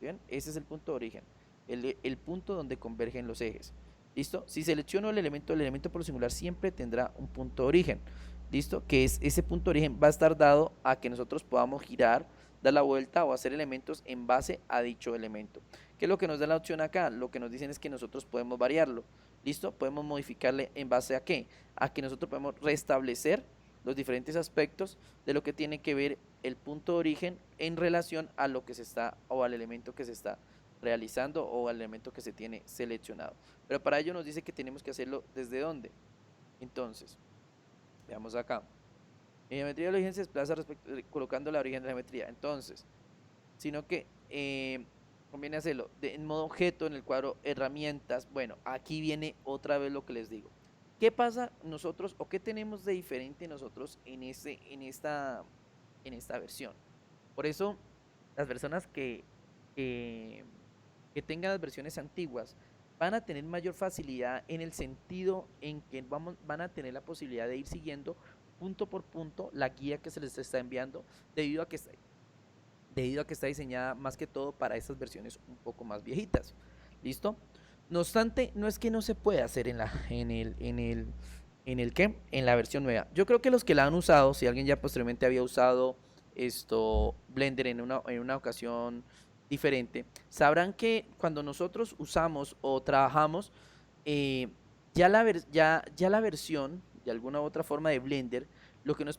¿Bien? Ese es el punto de origen, el punto donde convergen los ejes. ¿Listo? Si selecciono el elemento por lo singular siempre tendrá un punto de origen. ¿Listo? Que es ese punto de origen va a estar dado a que nosotros podamos girar, dar la vuelta o hacer elementos en base a dicho elemento. ¿Qué es lo que nos da la opción acá? Lo que nos dicen es que nosotros podemos variarlo. ¿Listo? Podemos modificarle en base a qué? A que nosotros podemos restablecer los diferentes aspectos de lo que tiene que ver el punto de origen en relación a lo que se está o al elemento que se está realizando o al elemento que se tiene seleccionado. Pero para ello nos dice que tenemos que hacerlo desde dónde. Entonces, veamos acá. En geometría de origen se desplaza colocando la origen de la geometría. Entonces, sino que conviene hacerlo en modo objeto en el cuadro herramientas. Bueno, aquí viene otra vez lo que les digo. ¿Qué pasa nosotros o qué tenemos de diferente nosotros en esta versión? Por eso, las personas que tengan las versiones antiguas van a tener mayor facilidad en el sentido en que van a tener la posibilidad de ir siguiendo punto por punto la guía que se les está enviando debido a que está diseñada más que todo para estas versiones un poco más viejitas. ¿Listo? No obstante, no es que no se pueda hacer en la versión nueva. Yo creo que los que la han usado, si alguien ya posteriormente había usado Blender en una ocasión diferente, sabrán que cuando nosotros usamos o trabajamos, ya la versión de alguna u otra forma de Blender, lo que nos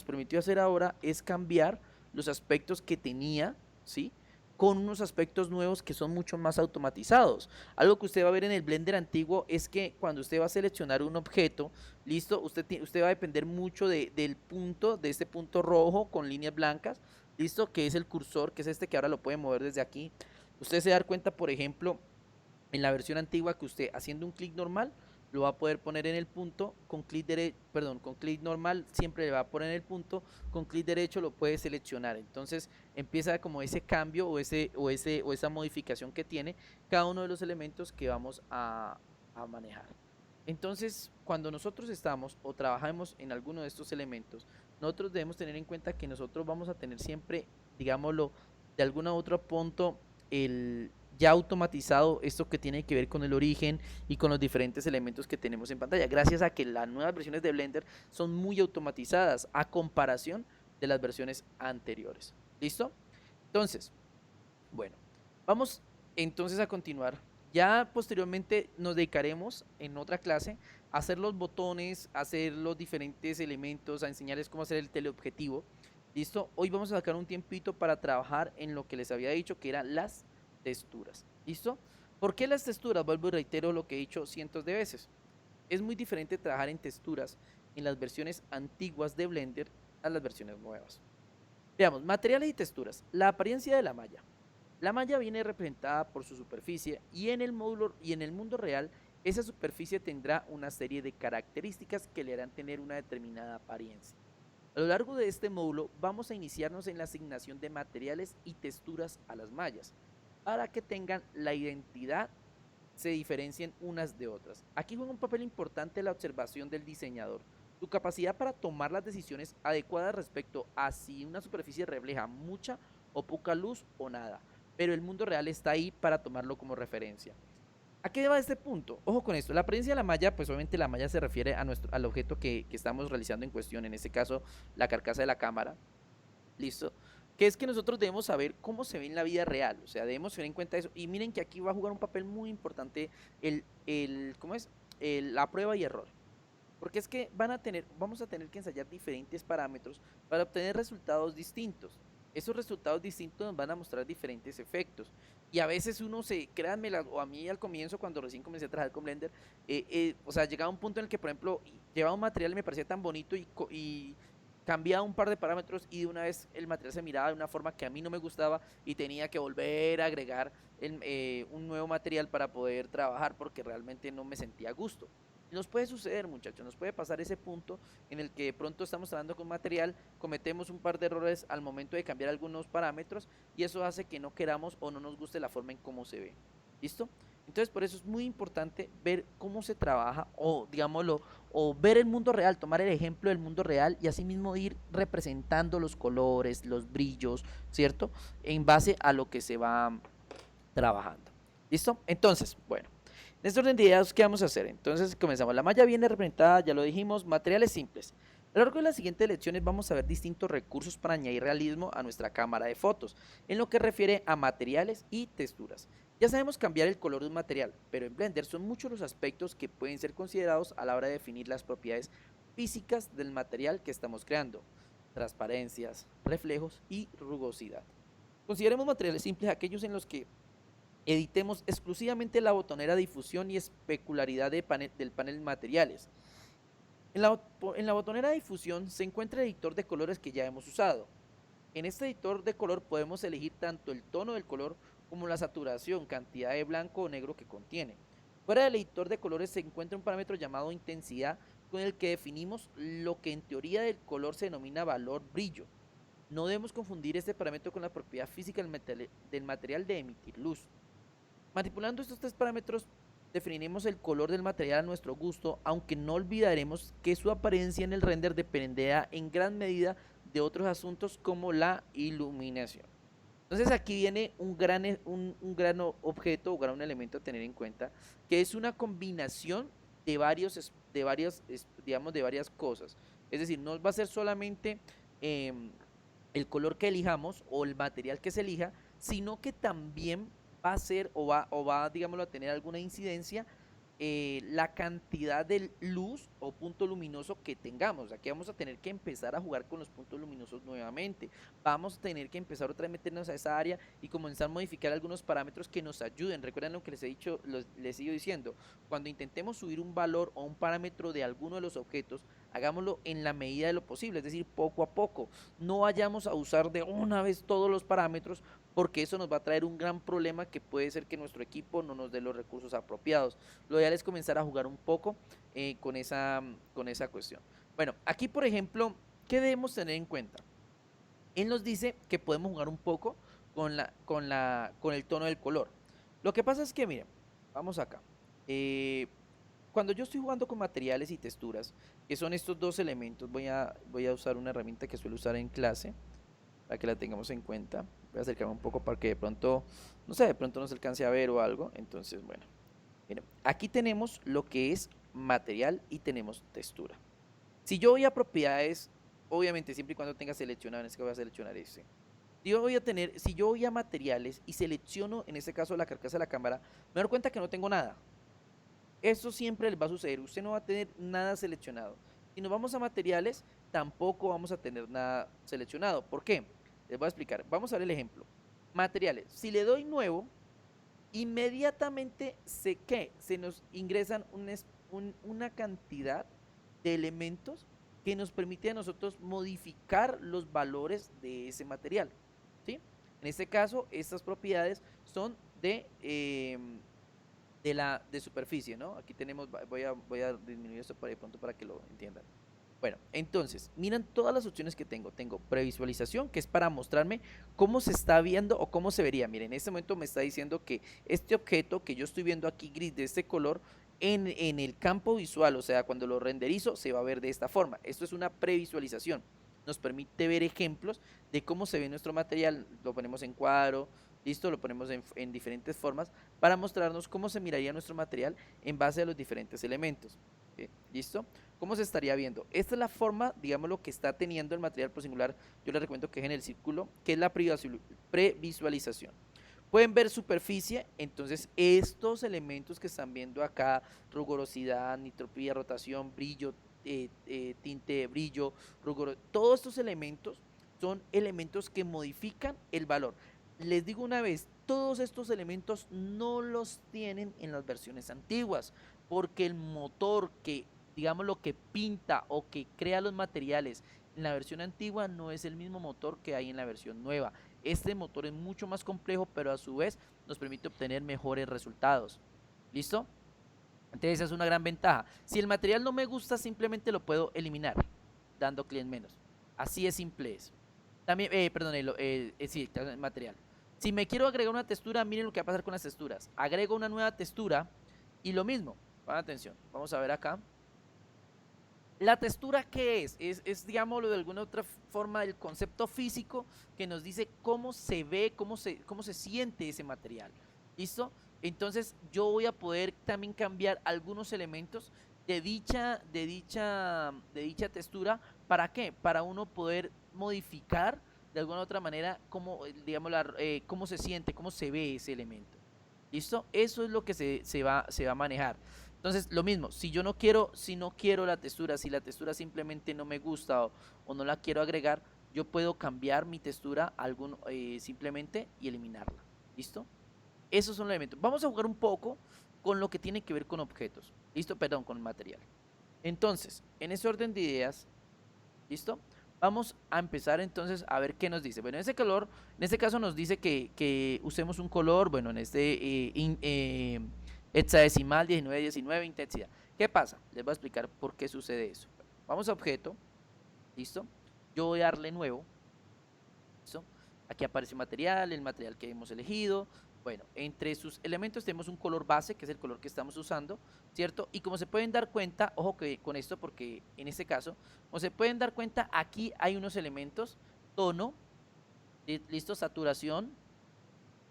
permitió hacer ahora es cambiar los aspectos que tenía, ¿sí? Con unos aspectos nuevos que son mucho más automatizados. Algo que usted va a ver en el Blender antiguo es que cuando usted va a seleccionar un objeto, listo, usted va a depender mucho del punto, de este punto rojo con líneas blancas, listo, que es el cursor, que es este que ahora lo puede mover desde aquí. Usted se da cuenta, por ejemplo, en la versión antigua que usted haciendo un clic normal lo va a poder poner en el punto, con clic derecho, perdón, con clic normal siempre le va a poner en el punto, con clic derecho lo puede seleccionar. Entonces empieza como ese cambio o esa modificación que tiene cada uno de los elementos que vamos a manejar. Entonces, cuando nosotros estamos o trabajamos en alguno de estos elementos, nosotros debemos tener en cuenta que nosotros vamos a tener siempre, digámoslo, de alguna u otro punto, el ya automatizado esto que tiene que ver con el origen y con los diferentes elementos que tenemos en pantalla, gracias a que las nuevas versiones de Blender son muy automatizadas a comparación de las versiones anteriores. ¿Listo? Entonces, bueno, vamos entonces a continuar. Ya posteriormente nos dedicaremos en otra clase a hacer los botones, a hacer los diferentes elementos, a enseñarles cómo hacer el teleobjetivo. ¿Listo? Hoy vamos a sacar un tiempito para trabajar en lo que les había dicho que eran las texturas. ¿Listo? ¿Por qué las texturas? Vuelvo y reitero lo que he dicho cientos de veces. Es muy diferente trabajar en texturas en las versiones antiguas de Blender a las versiones nuevas. Veamos, materiales y texturas. La apariencia de la malla. La malla viene representada por su superficie y en el módulo y en el mundo real esa superficie tendrá una serie de características que le harán tener una determinada apariencia. A lo largo de este módulo vamos a iniciarnos en la asignación de materiales y texturas a las mallas para que tengan la identidad, se diferencien unas de otras. Aquí juega un papel importante la observación del diseñador, su capacidad para tomar las decisiones adecuadas respecto a si una superficie refleja mucha o poca luz o nada, pero el mundo real está ahí para tomarlo como referencia. ¿A qué va este punto? Ojo con esto, la apariencia de la malla, pues obviamente la malla se refiere al objeto que estamos realizando en cuestión, en este caso la carcasa de la cámara, ¿listo? Que es que nosotros debemos saber cómo se ve en la vida real, o sea, debemos tener en cuenta eso. Y miren que aquí va a jugar un papel muy importante ¿cómo es? La prueba y error. Porque es que vamos a tener que ensayar diferentes parámetros para obtener resultados distintos. Esos resultados distintos nos van a mostrar diferentes efectos. Y a veces uno créanme, o a mí al comienzo, cuando recién comencé a trabajar con Blender, o sea, llegaba un punto en el que, por ejemplo, llevaba un material y me parecía tan bonito y cambiaba un par de parámetros y de una vez el material se miraba de una forma que a mí no me gustaba y tenía que volver a agregar un nuevo material para poder trabajar porque realmente no me sentía a gusto. Nos puede suceder, muchachos, nos puede pasar ese punto en el que de pronto estamos trabajando con material, cometemos un par de errores al momento de cambiar algunos parámetros y eso hace que no queramos o no nos guste la forma en cómo se ve. ¿Listo? Entonces, por eso es muy importante ver cómo se trabaja o, digámoslo, o ver el mundo real, tomar el ejemplo del mundo real y asimismo ir representando los colores, los brillos, ¿cierto? En base a lo que se va trabajando. ¿Listo? Entonces, bueno. En este orden de ideas, ¿qué vamos a hacer? Entonces comenzamos. La malla viene representada, ya lo dijimos, materiales simples. A lo largo de las siguientes lecciones vamos a ver distintos recursos para añadir realismo a nuestra cámara de fotos, en lo que refiere a materiales y texturas. Ya sabemos cambiar el color de un material, pero en Blender son muchos los aspectos que pueden ser considerados a la hora de definir las propiedades físicas del material que estamos creando. Transparencias, reflejos y rugosidad. Consideremos materiales simples aquellos en los que editemos exclusivamente la botonera de difusión y especularidad del panel de materiales. En la botonera de difusión se encuentra el editor de colores que ya hemos usado. En este editor de color podemos elegir tanto el tono del color como la saturación, cantidad de blanco o negro que contiene. Fuera del editor de colores se encuentra un parámetro llamado intensidad con el que definimos lo que en teoría del color se denomina valor brillo. No debemos confundir este parámetro con la propiedad física del material de emitir luz. Manipulando estos tres parámetros, definiremos el color del material a nuestro gusto, aunque no olvidaremos que su apariencia en el render dependerá en gran medida de otros asuntos como la iluminación. Entonces aquí viene un gran objeto, un gran elemento a tener en cuenta, que es una combinación digamos, de varias cosas. Es decir, no va a ser solamente el color que elijamos o el material que se elija, sino que también va a ser digámoslo, a tener alguna incidencia la cantidad de luz o punto luminoso que tengamos. Aquí vamos a tener que empezar a jugar con los puntos luminosos nuevamente. Vamos a tener que empezar otra vez a meternos a esa área y comenzar a modificar algunos parámetros que nos ayuden. Recuerden lo que les he dicho, les sigo diciendo. Cuando intentemos subir un valor o un parámetro de alguno de los objetos, hagámoslo en la medida de lo posible, es decir, poco a poco. No vayamos a usar de una vez todos los parámetros porque eso nos va a traer un gran problema que puede ser que nuestro equipo no nos dé los recursos apropiados. Lo ideal es comenzar a jugar un poco con esa cuestión. Bueno, aquí por ejemplo, ¿qué debemos tener en cuenta? Él nos dice que podemos jugar un poco con el tono del color. Lo que pasa es que, miren, vamos acá. Eh, Cuando yo estoy jugando con materiales y texturas, que son estos dos elementos, voy a usar una herramienta que suelo usar en clase para que la tengamos en cuenta. Voy a acercarme un poco para que de pronto, no sé, de pronto no se alcance a ver o algo. Entonces, bueno, miren, aquí tenemos lo que es material y tenemos textura. Si yo voy a propiedades, obviamente siempre y cuando tenga seleccionado, en este caso voy a seleccionar este. Si yo voy a materiales y selecciono, en este caso la carcasa de la cámara, me doy cuenta que no tengo nada. Eso siempre les va a suceder. Usted no va a tener nada seleccionado. Si nos vamos a materiales, tampoco vamos a tener nada seleccionado. ¿Por qué? Les voy a explicar. Vamos a ver el ejemplo. Materiales. Si le doy nuevo, inmediatamente se nos ingresan una cantidad de elementos que nos permite a nosotros modificar los valores de ese material. ¿Sí? En este caso, estas propiedades son de superficie, ¿no? Aquí tenemos, voy a disminuir esto para de pronto para que lo entiendan. Bueno, entonces, miren todas las opciones que tengo. Tengo previsualización, que es para mostrarme cómo se está viendo o cómo se vería. Miren, en este momento me está diciendo que este objeto que yo estoy viendo aquí gris de este color, en el campo visual, o sea, cuando lo renderizo, se va a ver de esta forma. Esto es una previsualización. Nos permite ver ejemplos de cómo se ve nuestro material. Lo ponemos en cuadro, listo, lo ponemos en diferentes formas para mostrarnos cómo se miraría nuestro material en base a los diferentes elementos. ¿Listo? ¿Cómo se estaría viendo? Esta es la forma, digamos, lo que está teniendo el material por singular. Yo les recomiendo que dejen el círculo, que es la previsualización. Pueden ver superficie, entonces estos elementos que están viendo acá, rugorosidad, nitropía, rotación, brillo, tinte, brillo, rugor, todos estos elementos son elementos que modifican el valor. Les digo una vez, todos estos elementos no los tienen en las versiones antiguas, porque el motor que, digamos, lo que pinta o que crea los materiales en la versión antigua no es el mismo motor que hay en la versión nueva. Este motor es mucho más complejo, pero a su vez nos permite obtener mejores resultados. ¿Listo? Entonces esa es una gran ventaja. Si el material no me gusta, simplemente lo puedo eliminar, dando clic en menos. Así es simple eso. También, perdón, sí, el material. Si me quiero agregar una textura, miren lo que va a pasar con las texturas. Agrego una nueva textura y lo mismo. Pongan atención. Vamos a ver acá. La textura, ¿qué es? Digámoslo de alguna otra forma, el concepto físico que nos dice cómo se ve, cómo se siente ese material. ¿Listo? Entonces yo voy a poder también cambiar algunos elementos de dicha textura. ¿Para qué? Para uno poder modificar de alguna otra manera cómo, digamos, cómo se siente, cómo se ve ese elemento. ¿Listo? Eso es lo que se va a manejar. Entonces, lo mismo, si no quiero la textura, si la textura simplemente no me gusta o no la quiero agregar, yo puedo cambiar mi textura simplemente y eliminarla. ¿Listo? Esos son los elementos. Vamos a jugar un poco con lo que tiene que ver con objetos. ¿Listo? Perdón, con material. Entonces, en ese orden de ideas, ¿listo? Vamos a empezar entonces a ver qué nos dice. Bueno, en este caso nos dice que usemos un color, bueno, en hexadecimal 1919 intensidad. ¿Qué pasa? Les voy a explicar por qué sucede eso. Bueno, vamos a objeto, ¿listo? Yo voy a darle nuevo, ¿listo? Aquí aparece material, el material que hemos elegido. Bueno, entre sus elementos tenemos un color base, que es el color que estamos usando, ¿cierto? Y como se pueden dar cuenta, ojo que con esto, porque en este caso, como se pueden dar cuenta, aquí hay unos elementos, tono, listo, saturación,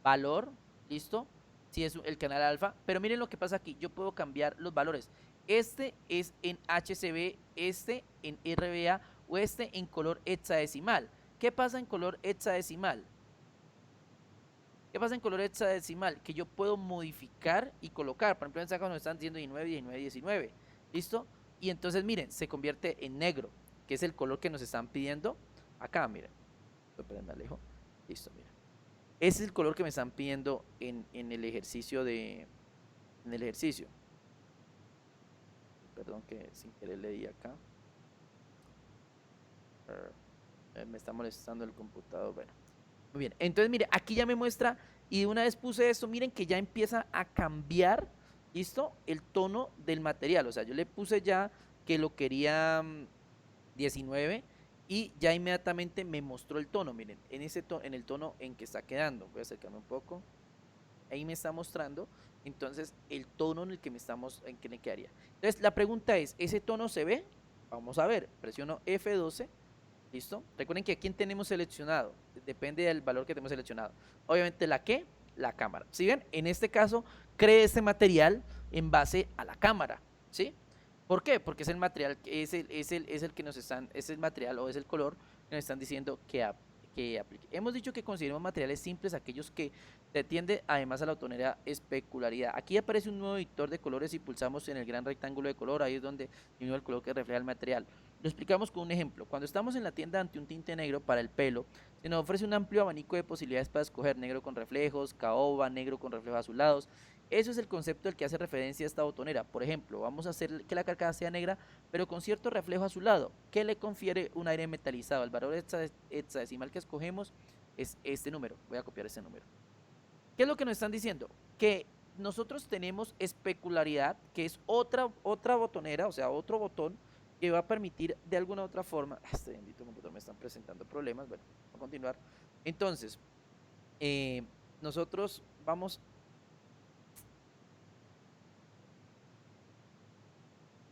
valor, listo, si es el canal alfa, pero miren lo que pasa aquí, yo puedo cambiar los valores. Este es en HCB, este en RBA o este en color hexadecimal. ¿Qué pasa en color hexadecimal? ¿Qué pasa en color hexadecimal? Que yo puedo modificar y colocar. Por ejemplo, en este caso nos están diciendo 19, 19, 19. ¿Listo? Y entonces, miren, se convierte en negro, que es el color que nos están pidiendo acá, miren. Perdón, me alejo. Listo, miren. Ese es el color que me están pidiendo en el ejercicio en el ejercicio. Perdón que sin querer le di acá. Me está molestando el computador. Bueno. Muy bien, entonces mire, aquí ya me muestra y de una vez puse esto, miren que ya empieza a cambiar, ¿listo? El tono del material, o sea, yo le puse ya que lo quería 19 y ya inmediatamente me mostró el tono, miren, en el tono en que está quedando. Voy a acercarme un poco. Ahí me está mostrando entonces el tono en el que en que me quedaría. Entonces la pregunta es, ¿ese tono se ve? Vamos a ver, presiono F12. ¿Listo? Recuerden que aquí tenemos seleccionado, depende del valor que tenemos seleccionado. Obviamente la que, la cámara. Si ven, en este caso, cree este material en base a la cámara, ¿sí? ¿Por qué? Porque es el material, es el que nos están, es el material o es el color que nos están diciendo que aplique. Hemos dicho que consideramos materiales simples aquellos que se tiende además a la autonera especularidad. Aquí aparece un nuevo editor de colores y pulsamos en el gran rectángulo de color, ahí es donde disminuye el color que refleja el material. Lo explicamos con un ejemplo. Cuando estamos en la tienda ante un tinte negro para el pelo, se nos ofrece un amplio abanico de posibilidades para escoger negro con reflejos, caoba, negro con reflejos azulados. Eso es el concepto al que hace referencia esta botonera. Por ejemplo, vamos a hacer que la carcasa sea negra, pero con cierto reflejo azulado, que le confiere un aire metalizado. El valor hexadecimal que escogemos es este número. Voy a copiar este número. ¿Qué es lo que nos están diciendo? Que nosotros tenemos especularidad, que es otra botonera, o sea, otro botón que va a permitir de alguna otra forma. Este bendito computador me están presentando problemas. Bueno, vamos a continuar. Entonces, eh, nosotros vamos.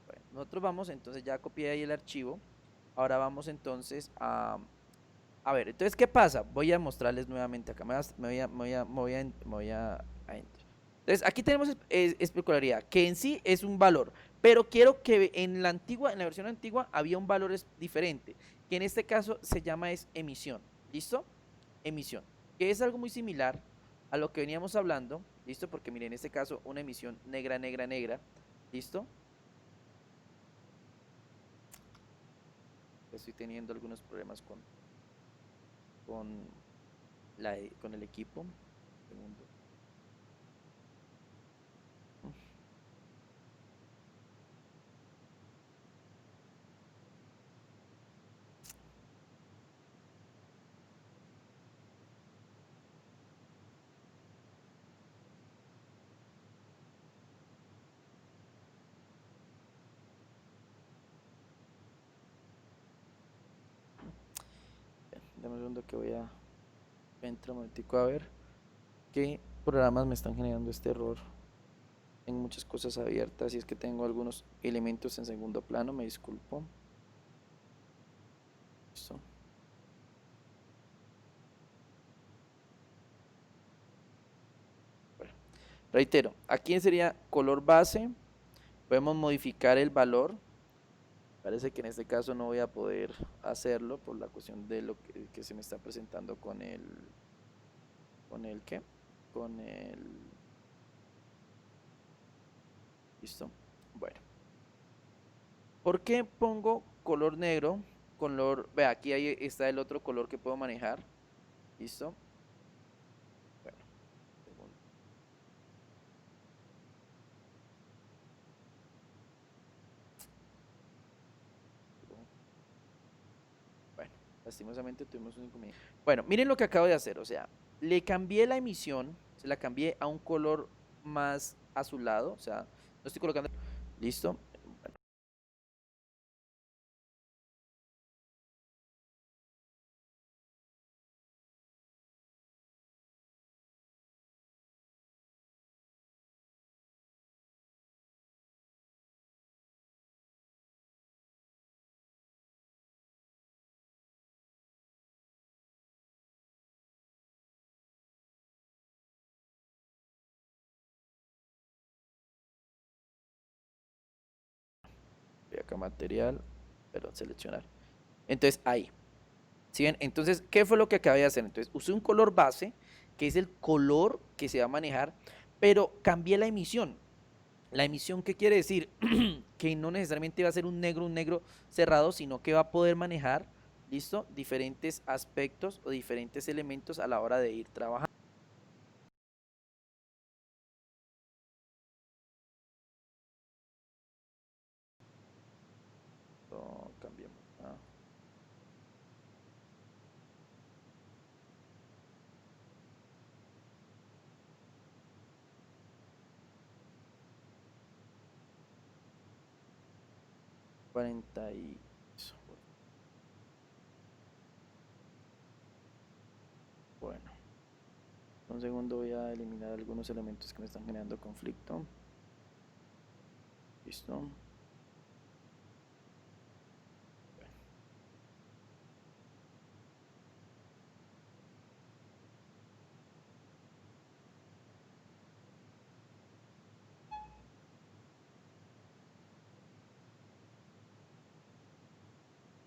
Bueno, nosotros vamos, entonces ya copié ahí el archivo. Ahora vamos entonces a ver, entonces, ¿qué pasa? Voy a mostrarles nuevamente acá. A enter. Entonces, aquí tenemos especularidad, que en sí es un valor, pero quiero que en la versión antigua había un valor diferente, que en este caso se llama es emisión. ¿Listo? Emisión, que es algo muy similar a lo que veníamos hablando. ¿Listo? Porque miren, en este caso, una emisión negra, negra, negra. ¿Listo? Estoy teniendo algunos problemas con, con el equipo. Segundo. Dame un segundo que voy a entrar un momentico a ver qué programas me están generando este error. Tengo muchas cosas abiertas y es que tengo algunos elementos en segundo plano, me disculpo. Listo. Bueno, reitero, aquí sería color base, podemos modificar el valor. Parece que en este caso no voy a poder hacerlo por la cuestión de lo que se me está presentando con el qué, con el, listo. Bueno, ¿por qué pongo color negro? Color, vea, aquí está el otro color que puedo manejar. ¿Listo? Bueno, segundo. Bueno, lastimosamente tuvimos un inconveniente. Bueno, miren lo que acabo de hacer. O sea, le cambié la emisión, se la cambié a un color más azulado. O sea, no estoy colocando. ¿Listo? Bueno, voy acá material, perdón, seleccionar. Entonces, ahí. ¿Sí ven? Entonces, ¿qué fue lo que acabé de hacer? Entonces, usé un color base, que es el color que se va a manejar, pero cambié la emisión. La emisión, ¿qué quiere decir? Que no necesariamente va a ser un negro cerrado, sino que va a poder manejar, ¿listo? Diferentes aspectos o diferentes elementos a la hora de ir trabajando. Cambiemos. 40 y... Bueno, un segundo voy a eliminar algunos elementos que me están generando conflicto. Listo.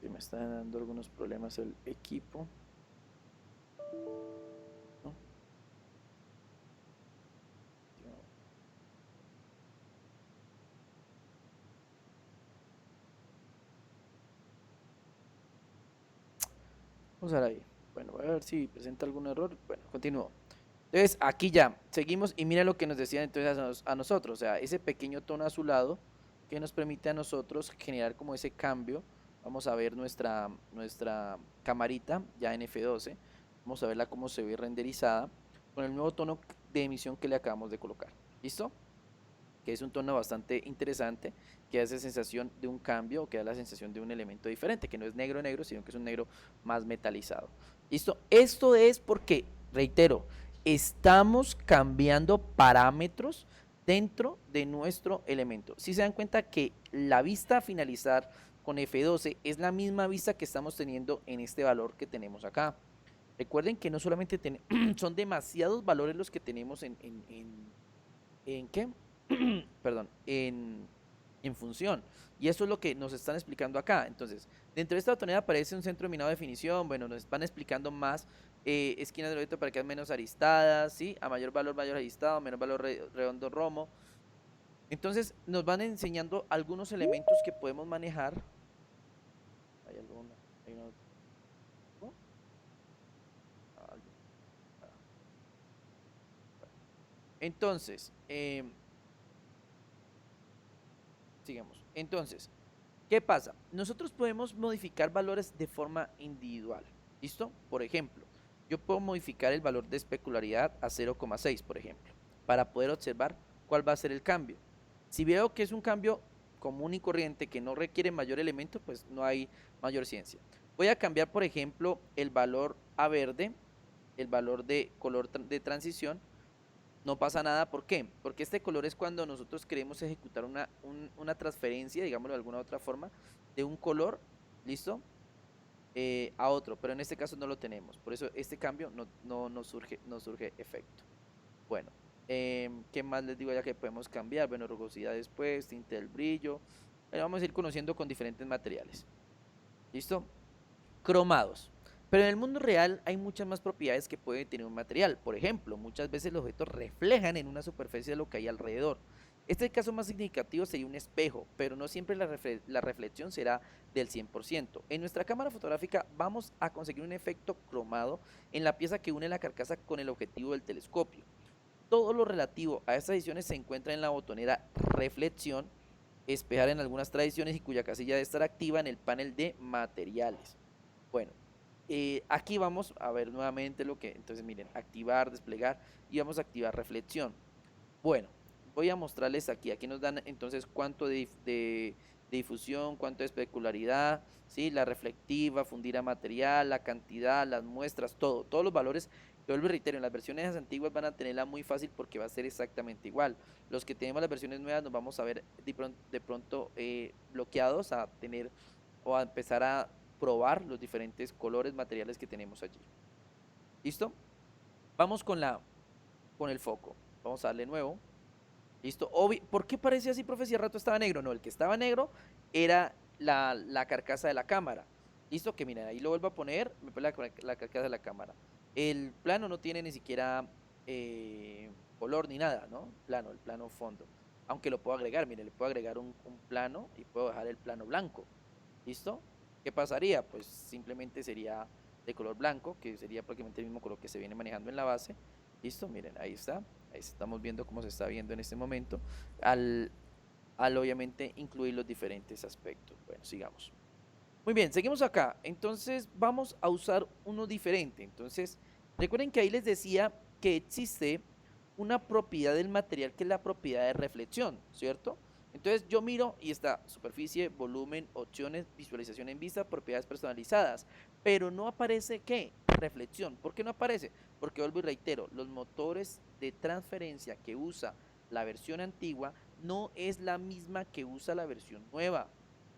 Sí, me está dando algunos problemas el equipo, ¿no? Vamos a ver ahí. Bueno, voy a ver si presenta algún error. Bueno, continúo. Entonces, aquí ya, seguimos y mira lo que nos decían entonces a nosotros, o sea, ese pequeño tono azulado que nos permite a nosotros generar como ese cambio. Vamos a ver nuestra camarita ya en F12, vamos a verla cómo se ve renderizada con el nuevo tono de emisión que le acabamos de colocar. ¿Listo? Que es un tono bastante interesante, que hace sensación de un cambio, que da la sensación de un elemento diferente, que no es negro negro, sino que es un negro más metalizado. ¿Listo? Esto es porque, reitero, estamos cambiando parámetros dentro de nuestro elemento. Si se dan cuenta que la vista a finalizar con F12 es la misma vista que estamos teniendo en este valor que tenemos acá. Recuerden que no solamente son demasiados valores los que tenemos ¿en qué? Perdón, en función. Y eso es lo que nos están explicando acá. Entonces, dentro de esta botonera aparece un centro de minado de definición. Bueno, nos van explicando más esquinas del objeto para que sean menos aristadas, ¿sí? A mayor valor, mayor aristado, menor valor redondo romo. Entonces, nos van enseñando algunos elementos que podemos manejar. Hay alguna, hay una, ¿no? Ah, ah, bueno. Entonces, sigamos. Entonces, ¿qué pasa? Nosotros podemos modificar valores de forma individual. ¿Listo? Por ejemplo, yo puedo modificar el valor de especularidad a 0,6, por ejemplo, para poder observar cuál va a ser el cambio. Si veo que es un cambio común y corriente que no requiere mayor elemento, pues no hay mayor ciencia. Voy a cambiar, por ejemplo, el valor a verde, el valor de color de transición, no pasa nada. ¿Por qué? Porque este color es cuando nosotros queremos ejecutar una transferencia, digámoslo de alguna otra forma, de un color, ¿listo? A otro, pero en este caso no lo tenemos. Por eso este cambio no surge efecto. Bueno, ¿qué más les digo ya que podemos cambiar? Bueno, rugosidad después, tinte del brillo. Vamos a ir conociendo con diferentes materiales. ¿Listo? Cromados. Pero en el mundo real hay muchas más propiedades que puede tener un material. Por ejemplo, muchas veces los objetos reflejan en una superficie lo que hay alrededor. Este caso más significativo sería un espejo, pero no siempre la reflexión será del 100%. En nuestra cámara fotográfica vamos a conseguir un efecto cromado en la pieza que une la carcasa con el objetivo del telescopio. Todo lo relativo a estas ediciones se encuentra en la botonera reflexión, espejar en algunas tradiciones y cuya casilla debe estar activa en el panel de materiales. Bueno, aquí vamos a ver nuevamente lo que, entonces miren, activar, desplegar y vamos a activar reflexión. Bueno, voy a mostrarles aquí nos dan entonces cuánto de difusión, cuánto de especularidad, ¿sí? La reflectiva, fundir a material, la cantidad, las muestras, todos los valores. Yo vuelvo y reitero, en las versiones antiguas van a tenerla muy fácil porque va a ser exactamente igual. Los que tenemos las versiones nuevas nos vamos a ver de pronto bloqueados a tener o a empezar a probar los diferentes colores, materiales que tenemos allí. ¿Listo? Vamos con el foco. Vamos a darle nuevo. ¿Listo? ¿Por qué parece así, profe, si al rato estaba negro? No, el que estaba negro era la carcasa de la cámara. ¿Listo? Que miren, ahí lo vuelvo a poner, me pone la carcasa de la cámara. El plano no tiene ni siquiera color ni nada, ¿no? El plano fondo. Aunque lo puedo agregar, miren, le puedo agregar un plano y puedo dejar el plano blanco. ¿Listo? ¿Qué pasaría? Pues simplemente sería de color blanco, que sería prácticamente el mismo color que se viene manejando en la base. ¿Listo? Miren, ahí está. Ahí estamos viendo cómo se está viendo en este momento. Al, al obviamente incluir los diferentes aspectos. Bueno, sigamos. Muy bien, seguimos acá. Entonces vamos a usar uno diferente. Entonces, recuerden que ahí les decía que existe una propiedad del material que es la propiedad de reflexión, ¿cierto? Entonces yo miro y está superficie, volumen, opciones, visualización en vista, propiedades personalizadas, pero no aparece ¿qué? Reflexión. ¿Por qué no aparece? Porque vuelvo y reitero, los motores de transferencia que usa la versión antigua no es la misma que usa la versión nueva.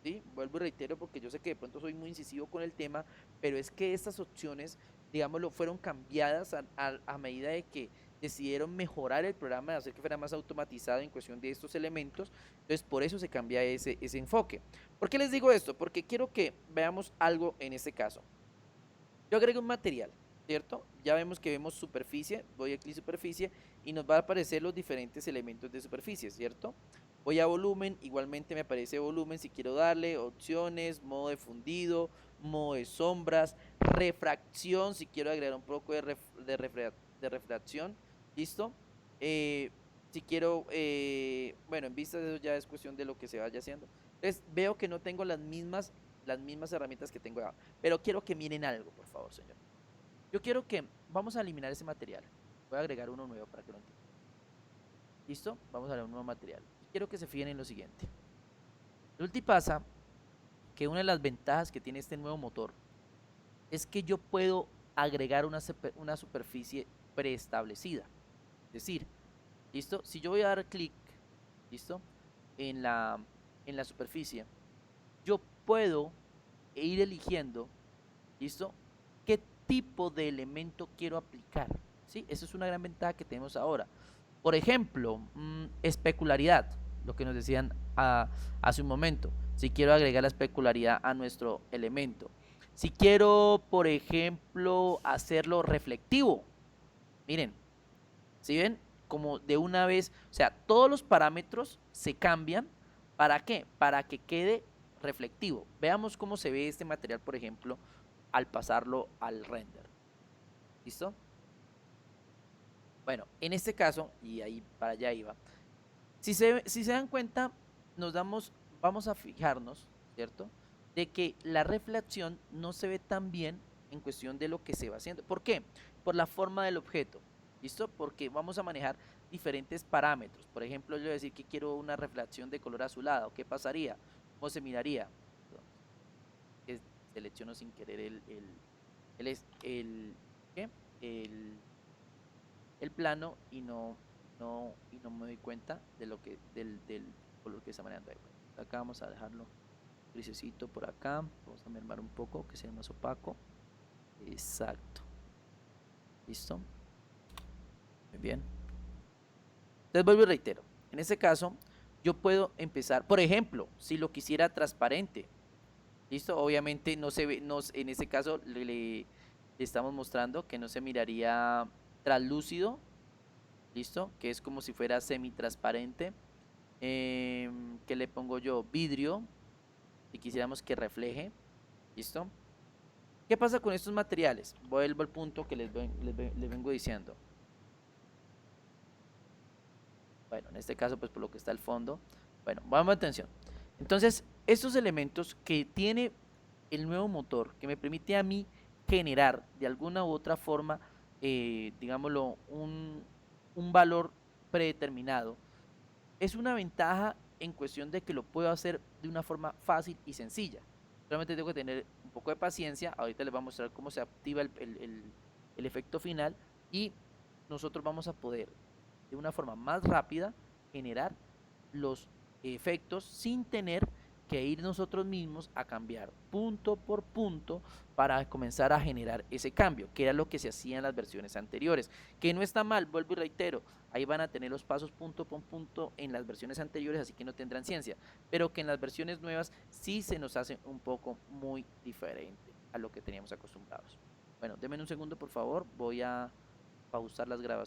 ¿Sí? Vuelvo y reitero porque yo sé que de pronto soy muy incisivo con el tema, pero es que estas opciones, digámoslo, fueron cambiadas a medida de que decidieron mejorar el programa, de hacer que fuera más automatizado en cuestión de estos elementos. Entonces, por eso se cambia ese enfoque. ¿Por qué les digo esto? Porque quiero que veamos algo en este caso. Yo agrego un material, ¿cierto? Ya vemos que vemos superficie, voy a clic superficie y nos va a aparecer los diferentes elementos de superficie, ¿cierto? Voy a volumen, igualmente me aparece volumen si quiero darle, opciones, modo de fundido, modo de sombras, refracción si quiero agregar un poco de refracción, ¿listo? Eh, si quiero, bueno, en vista de eso ya es cuestión de lo que se vaya haciendo. Entonces veo que no tengo las mismas herramientas que tengo ahora. Pero quiero que miren algo, por favor, señor. Yo quiero que vamos a eliminar ese material. Voy a agregar uno nuevo para que lo entiendan. ¿Listo? Vamos a dar un nuevo material. Y quiero que se fijen en lo siguiente. Resulta y pasa que una de las ventajas que tiene este nuevo motor es que yo puedo agregar una superficie preestablecida. Es decir, ¿listo? Si yo voy a dar clic, ¿listo? En la superficie, yo puedo ir eligiendo, ¿listo? ¿Qué tipo de elemento quiero aplicar? ¿Sí? Esa es una gran ventaja que tenemos ahora. Por ejemplo, especularidad, lo que nos decían hace un momento. Si quiero agregar la especularidad a nuestro elemento. Si quiero, por ejemplo, hacerlo reflectivo. Miren, si ven, como de una vez, o sea, todos los parámetros se cambian. ¿Para qué? Para que quede reflectivo. Veamos cómo se ve este material, por ejemplo, al pasarlo al render. ¿Listo? Bueno, en este caso, y ahí para allá iba, si se dan cuenta, vamos a fijarnos, ¿cierto? De que la reflexión no se ve tan bien en cuestión de lo que se va haciendo. ¿Por qué? Por la forma del objeto, ¿listo? Porque vamos a manejar diferentes parámetros. Por ejemplo, yo voy a decir que quiero una reflexión de color azulado. ¿Qué pasaría? ¿Cómo se miraría? Perdón, que selecciono sin querer el, ¿qué? el, el plano y no me doy cuenta de lo que, del color que está manejando ahí. Bueno, acá vamos a dejarlo grisecito por acá. Vamos a mermar un poco, que sea más opaco. Exacto. ¿Listo? Muy bien. Entonces vuelvo y reitero. En este caso, yo puedo empezar, por ejemplo, si lo quisiera transparente. ¿Listo? Obviamente no se ve, en este caso le estamos mostrando que no se miraría translúcido. ¿Listo? Que es como si fuera semi-transparente. ¿Qué le pongo yo? Vidrio. Si quisiéramos que refleje. ¿Listo? ¿Qué pasa con estos materiales? Vuelvo al punto que les vengo diciendo. Bueno, en este caso, pues por lo que está al fondo. Bueno, vamos a atención. Entonces, estos elementos que tiene el nuevo motor, que me permite a mí generar de alguna u otra forma, digámoslo, un valor predeterminado, es una ventaja en cuestión de que lo puedo hacer de una forma fácil y sencilla. Solamente tengo que tener un poco de paciencia. Ahorita les voy a mostrar cómo se activa el efecto final y nosotros vamos a poder de una forma más rápida generar los efectos sin tener que ir nosotros mismos a cambiar punto por punto para comenzar a generar ese cambio, que era lo que se hacía en las versiones anteriores, que no está mal, vuelvo y reitero, ahí van a tener los pasos punto por punto en las versiones anteriores, así que no tendrán ciencia, pero que en las versiones nuevas sí se nos hace un poco muy diferente a lo que teníamos acostumbrados. Bueno, denme un segundo por favor, voy a pausar las grabaciones.